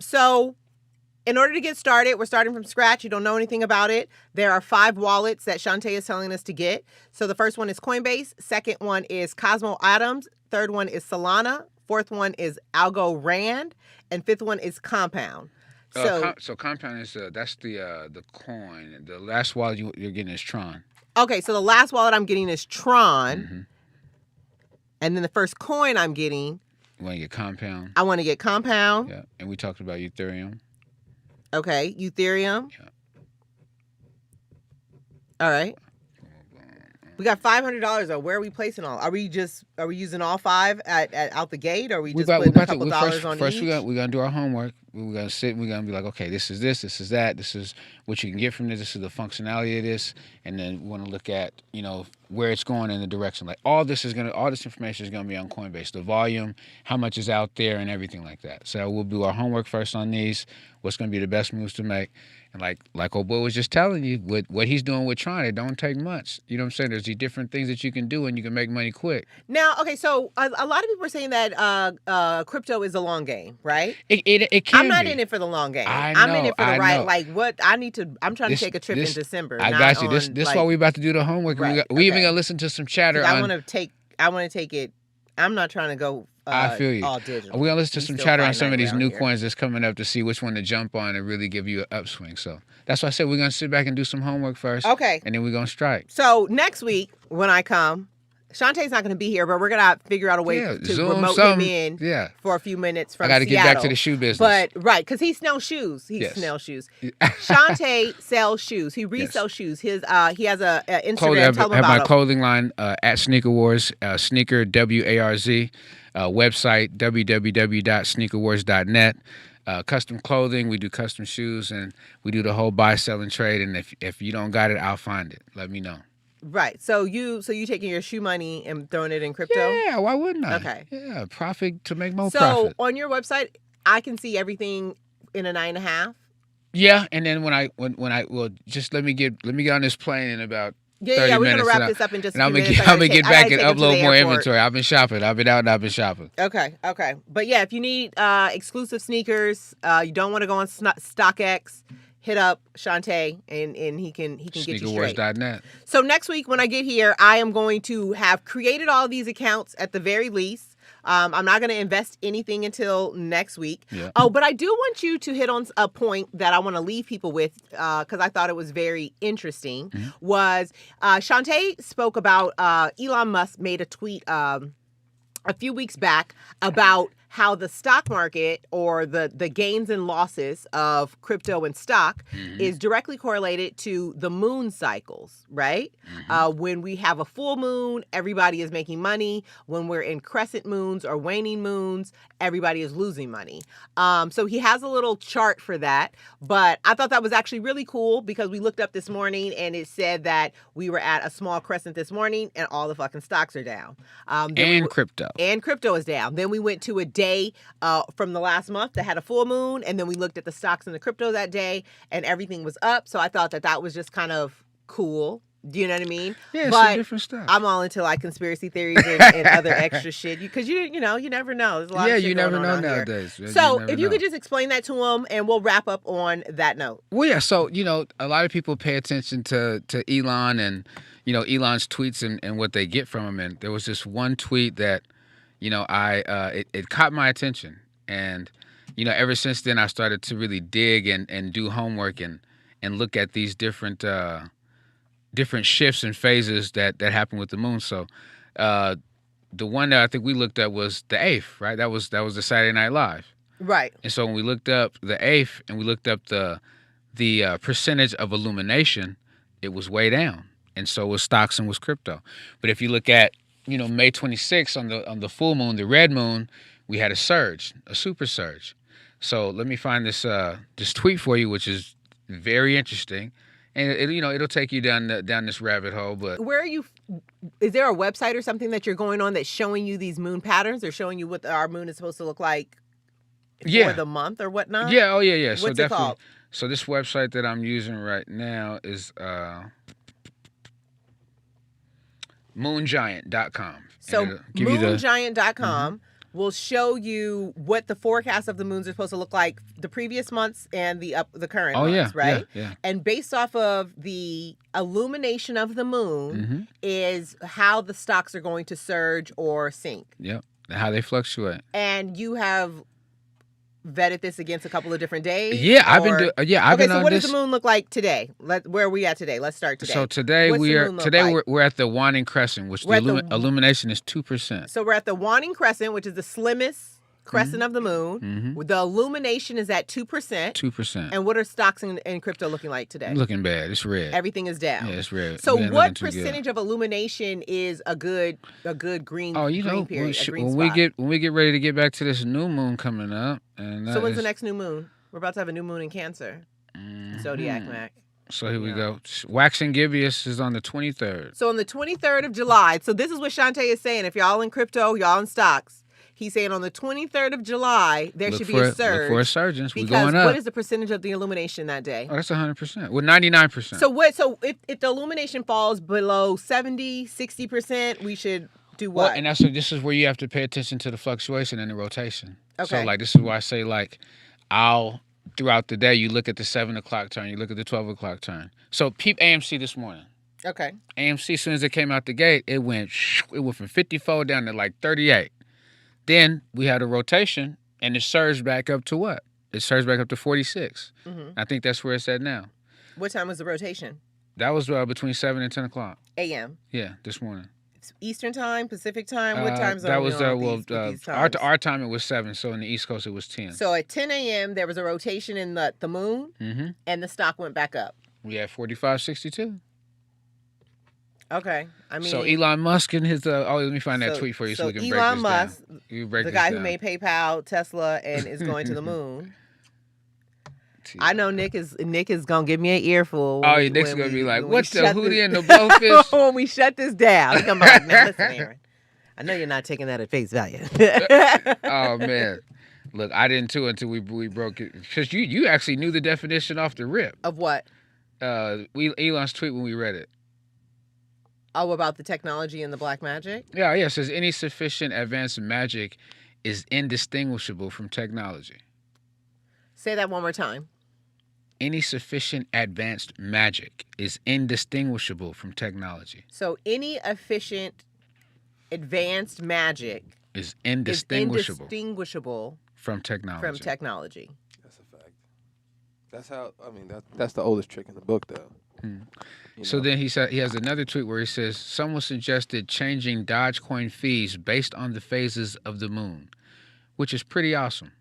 So in order to get started, we're starting from scratch. You don't know anything about it. There are 5 wallets that Shante is telling us to get. So the first one is Coinbase. Second one is Cosmo Atoms. Third one is Solana. Fourth one is Algorand. And fifth one is Compound. So Compound is that's the coin. The last wallet you're getting is Tron. Okay, so the last wallet I'm getting is Tron. And then the first coin I'm getting. You want to get Compound? I want to get Compound. Yeah, and we talked about Ethereum. Okay, Ethereum. Yeah. All right. We got $500 though. Where are we placing all? Are we using all 5 out the gate, or are we just putting a couple dollars on each? First, we're gonna do our homework. We're gonna sit. We're gonna be like, okay, this is this is that. This is what you can get from this. This is the functionality of this, and then we want to look at where it's going in the direction. Like all this information is gonna be on Coinbase. The volume, how much is out there, and everything like that. So we'll do our homework first on these. What's gonna be the best moves to make. And like old boy was just telling you, what he's doing with Tron, it don't take much. You know what I'm saying? There's these different things that you can do, and you can make money quick. Now, okay, so a lot of people are saying that crypto is a long game, right? It can. I'm not in it for the long game. I'm in it for the right. Like what I need to. I'm trying to take a trip in December. I got you. This why we about to do the homework. Right, we even gonna listen to some chatter. I want to take it. I'm not trying to go. I feel you. All digital. We're gonna listen to some chatter on some of these new coins that's coming up to see which one to jump on and really give you an upswing. So that's why I said we're gonna sit back and do some homework first. Okay. And then we're gonna strike. So next week when I come, Shantae's not going to be here, but we're going to figure out a way to Zoom remote him in for a few minutes from Seattle. I got to get back to the shoe business. But, right, because he sells shoes. Shante sells shoes. He resells shoes. He has a Instagram. Tell him about I have my clothing line at Sneaker Wars, Sneaker, W-A-R-Z, website, www.sneakerwars.net. Custom clothing, we do custom shoes, and we do the whole buy, sell, and trade. And if you don't got it, I'll find it. Let me know. Right. So you taking your shoe money and throwing it in crypto? Yeah, why wouldn't I? Okay. Yeah, profit to make more profit. So on your website, I can see everything in a 9.5. Yeah, and then when I just let me get on this plane in about 30 minutes. Yeah, we're gonna wrap this up in just a few minutes. I'm gonna get back and upload more inventory. I've been shopping. I've been out and I've been shopping. Okay. But yeah, if you need exclusive sneakers, you don't want to go on StockX, hit up Shante and he can get you straight. Sneakerwars.net. So next week when I get here, I am going to have created all these accounts at the very least. I'm not going to invest anything until next week. Yeah. Oh, but I do want you to hit on a point that I want to leave people with because I thought it was very interesting. Was Shante spoke about Elon Musk made a tweet a few weeks back about how the stock market or the gains and losses of crypto and stock is directly correlated to the moon cycles, right? When we have a full moon, everybody is making money. When we're in crescent moons or waning moons, everybody is losing money. So he has a little chart for that, but I thought that was actually really cool because we looked up this morning and it said that we were at a small crescent this morning and all the fucking stocks are down. Crypto. And crypto is down. Then we went to a day from the last month that had a full moon, and then we looked at the stocks and the crypto that day, and everything was up. So I thought that was just kind of cool. Do you know what I mean? Yeah, it's but some different stuff. I'm all into like conspiracy theories and other extra shit because you never know. There's a lot of shit you never going know on nowadays. So if you could just explain that to him, and we'll wrap up on that note. Well, yeah. So a lot of people pay attention to Elon and Elon's tweets and what they get from him. And there was this one tweet that it caught my attention, and ever since then I started to really dig and do homework and look at these different different shifts and phases that happen with the moon. So, the one that I think we looked at was the 8th, right? That was the Saturday Night Live. Right. And so when we looked up the 8th and we looked up the percentage of illumination, it was way down, and so was stocks and was crypto. But if you look at May 26th on the full moon, the red moon, we had a surge, a super surge. So let me find this tweet for you, which is very interesting, and it'll take you down this rabbit hole. But where are you? Is there a website or something that you're going on that's showing you these moon patterns, or showing you what our moon is supposed to look like for the month or whatnot? Yeah. Oh yeah. What's it called? So this website that I'm using right now is moongiant.com. So moongiant.com will show you what the forecast of the moons are supposed to look like the previous months and the current months, right? Yeah. And based off of the illumination of the moon is how the stocks are going to surge or sink. Yep. How they fluctuate. And you have vetted this against a couple of different days? Yeah, I've been doing. I've been so on what this. does the moon look like today? Where are we at today? Let's start today. So today we're at the waning crescent, which illumination is 2%. So we're at the waning crescent, which is the slimmest crescent of the moon. The illumination is at 2%. 2%. And what are stocks and crypto looking like today? Looking bad. It's red. Everything is down. Yeah, it's red. So what percentage of illumination is a good green? Green period, when we get ready to get back to this new moon coming up, and so when's the next new moon? We're about to have a new moon in Cancer. Zodiac Mac. So here we go. Waxing Gibeus is on the 23rd. So on the 23rd of July. So this is what Shante is saying. If y'all in crypto, y'all in stocks. He's saying on the 23rd of July, there should be a surge. Look for a surge. We're going up. Because what is the percentage of the illumination that day? Oh, that's 100%. Well, 99%. So if the illumination falls below 70, 60%, we should do what? Well, and this is where you have to pay attention to the fluctuation and the rotation. Okay. So this is why I say throughout the day, you look at the 7 o'clock turn, you look at the 12 o'clock turn. So peep AMC this morning. Okay. AMC, as soon as it came out the gate, it went from 54 down to 38. Then we had a rotation, and it surged back up to what? It surged back up to 46. I think that's where it's at now. What time was the rotation? That was between 7 and 10 o'clock. A.M.? Yeah, this morning. Eastern time, Pacific time? What time zone? That was these times? our time. It was 7, so in the East Coast it was 10. So at 10 a.m. there was a rotation in the moon, and the stock went back up. We had 45.62. Okay, so Elon Musk and his let me find that tweet for you so we can break this down. Elon Musk, the guy who made PayPal, Tesla, and is going to the moon. I know Nick is gonna give me an earful. Nick's gonna be like, "What the hootie and the blowfish?" When we shut this down, he come back. Now listen, Erin, I know you're not taking that at face value. Oh man, look, I didn't too until we broke it because you actually knew the definition off the rip of what? Elon's tweet when we read it. Oh, about the technology and the black magic? Yeah. It says any sufficient advanced magic is indistinguishable from technology. Say that one more time. Any sufficient advanced magic is indistinguishable from technology. So any efficient advanced magic is indistinguishable from technology. That's a fact. That's how. That's the oldest trick in the book, though. So then he said he has another tweet where he says someone suggested changing Dogecoin fees based on the phases of the moon, which is pretty awesome.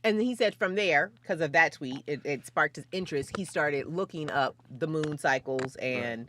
And he said from there, because of that tweet, it sparked his interest. He started looking up the moon cycles and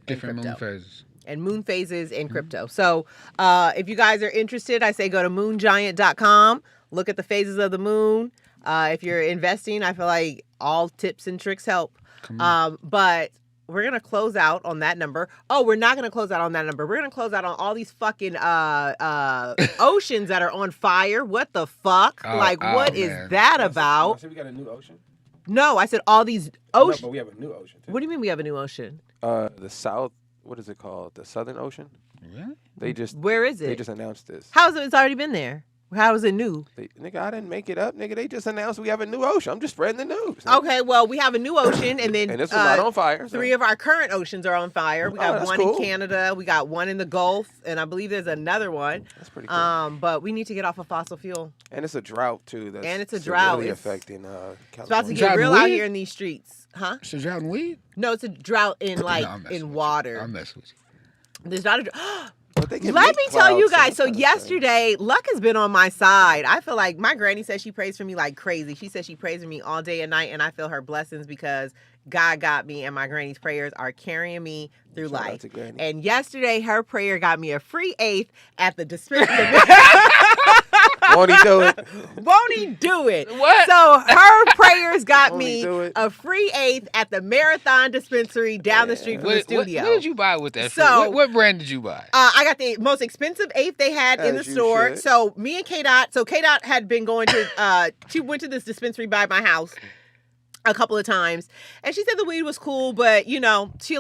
different moon phases. And moon phases in crypto. So if you guys are interested, I say go to moongiant.com, look at the phases of the moon. If you're investing, I feel like all tips and tricks help. But we're going to close out on that number. Oh, we're not going to close out on that number. We're going to close out on all these fucking oceans that are on fire. What the fuck? What is that about? I said we got a new ocean? No, I said all these oceans. No, but we have a new ocean, too. What do you mean we have a new ocean? The South, what is it called? The Southern Ocean? Really? They just... Where is it? They just announced this. How is it? It's already been there. How is it new? Nigga, I didn't make it up. Nigga, they just announced we have a new ocean. I'm just spreading the news. Okay, well, we have a new ocean, and then And this one's not on fire. So. 3 of our current oceans are on fire. We got that's one cool. in Canada, we got one in the Gulf, and I believe there's another one. That's pretty cool. But we need to get off of fossil fuel. And it's a drought, too. That's And it's a drought. really It's- affecting It's about to California. get Drought real in out weed? here in these streets. Huh? It's a drought in weed? No, it's a drought in, like, No, I'm messing with in you. water. I'm messing with you. There's not a drought. But they can Let make me tell you clouds, guys. So that's kinda yesterday, luck has been on my side. I feel like my granny said she prays for me like crazy. She said she prays for me all day and night, and I feel her blessings because God got me, and my granny's prayers are carrying me through Shout out life. to Granny. And yesterday, her prayer got me a free eighth at the dispensary. Won't he do it? Won't he do it? What? So her prayers got Won't he me do it? a free eighth at the Marathon Dispensary down the street from the studio. What did you buy with that? So- what brand did you buy? I got the most expensive eighth they had in the As you store. should. So me and K-Dot, K-Dot had been going to, she went to this dispensary by my house a couple of times, and she said the weed was cool, but she a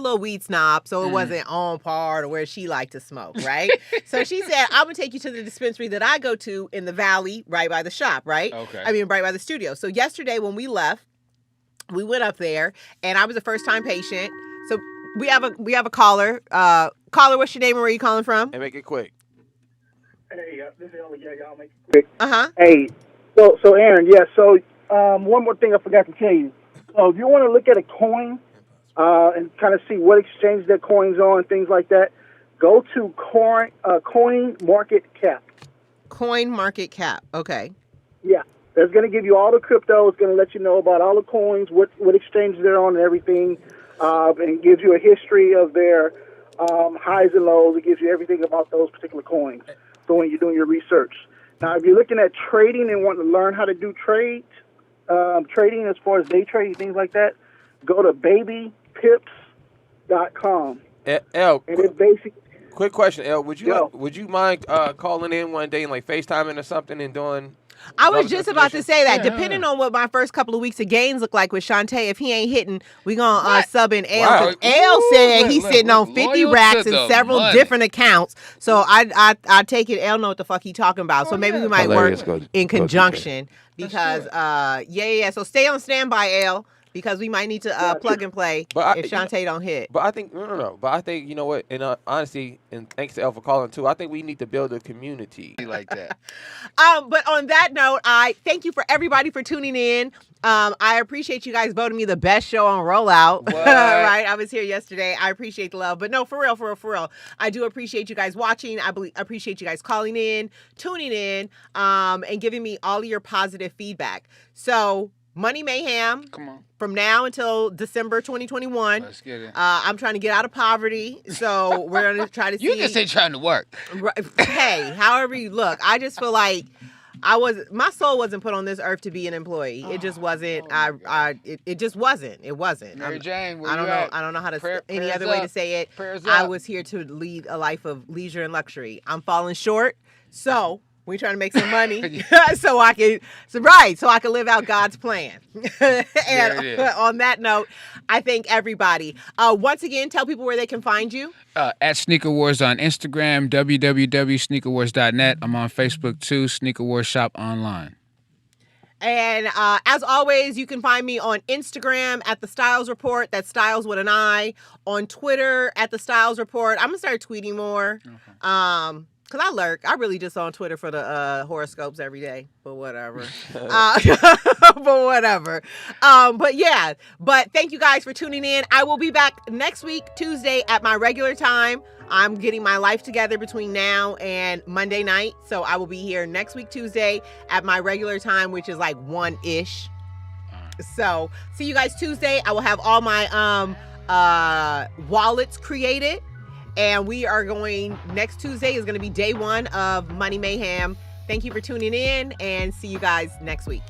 little weed snob, so it wasn't on par to where she liked to smoke, right? So she said, I'm gonna take you to the dispensary that I go to in the valley, right by the shop, right? Okay. I mean, right by the studio. So yesterday when we left, we went up there, and I was a first time patient. So we have a caller. Caller, what's your name and where are you calling from? And make it quick. Hey, this is only y'all make it quick. Uh-huh. Hey, so Aaron, yeah. So one more thing I forgot to tell you. So if you want to look at a coin and kind of see what exchange that coin's on, things like that, go to Coin Market Cap. Coin Market Cap. Okay. Yeah, that's going to give you all the crypto. It's going to let you know about all the coins, what exchange they're on, and everything. And it gives you a history of their highs and lows. It gives you everything about those particular coins. So when you're doing your research. Now, if you're looking at trading and want to learn how to do trading as far as day trading, things like that, go to babypips.com. L, And it's basically, quick question, L. Would Yo. you mind calling in one day and like FaceTiming or something and doing? I was Develop just about to information? say that. Yeah. Depending on what my first couple of weeks of gains look like with Shante, if he ain't hitting, we gonna What? sub in L. Wow. 'Cause L said Look, he's look, sitting on look, 50 loyal racks to in the several money. different accounts. So I take it L know what the fuck he talking about. So maybe we might Hilarious. work Go- in go to conjunction Let's because do yeah. So stay on standby, L, because we might need to plug and play But if Shante don't hit. But I think no. But I think you know what, and honestly, and thanks to El for calling too. I think we need to build a community. Like that. But on that note, I thank you for everybody for tuning in. I appreciate you guys voting me the best show on Rollout. What? Right? I was here yesterday. I appreciate the love. But no, for real. I do appreciate you guys watching. I appreciate you guys calling in, tuning in, and giving me all of your positive feedback. So, Money Mayhem Come on. from now until December 2021. Let's get it. I'm trying to get out of poverty. So, we're going to try to see. You just ain't trying to work. Hey, however you look, I just feel like my soul wasn't put on this earth to be an employee. It just wasn't. It just wasn't. It wasn't. Mary Jane, where I don't you know. at? I don't know how to any Prayers other way to up. say it. Prayers I up. was here to lead a life of leisure and luxury. I'm falling short, so we trying to make some money so I can live out God's plan. There it And is. on that note, I thank everybody. Once again, tell people where they can find you. At Sneaker Wars on Instagram, www.sneakerwars.net. I'm on Facebook too, Sneaker Wars Shop Online. And as always, you can find me on Instagram at The Stiles Report. That's Stiles with an I. On Twitter at The Stiles Report. I'm going to start tweeting more. Because I lurk. I really just on Twitter for the horoscopes every day. But whatever. But yeah. But thank you guys for tuning in. I will be back next week, Tuesday, at my regular time. I'm getting my life together between now and Monday night. So I will be here next week, Tuesday, at my regular time, which is like 1-ish. So see you guys Tuesday. I will have all my wallets created. And we are next Tuesday is going to be day 1 of Money Mayhem. Thank you for tuning in and see you guys next week.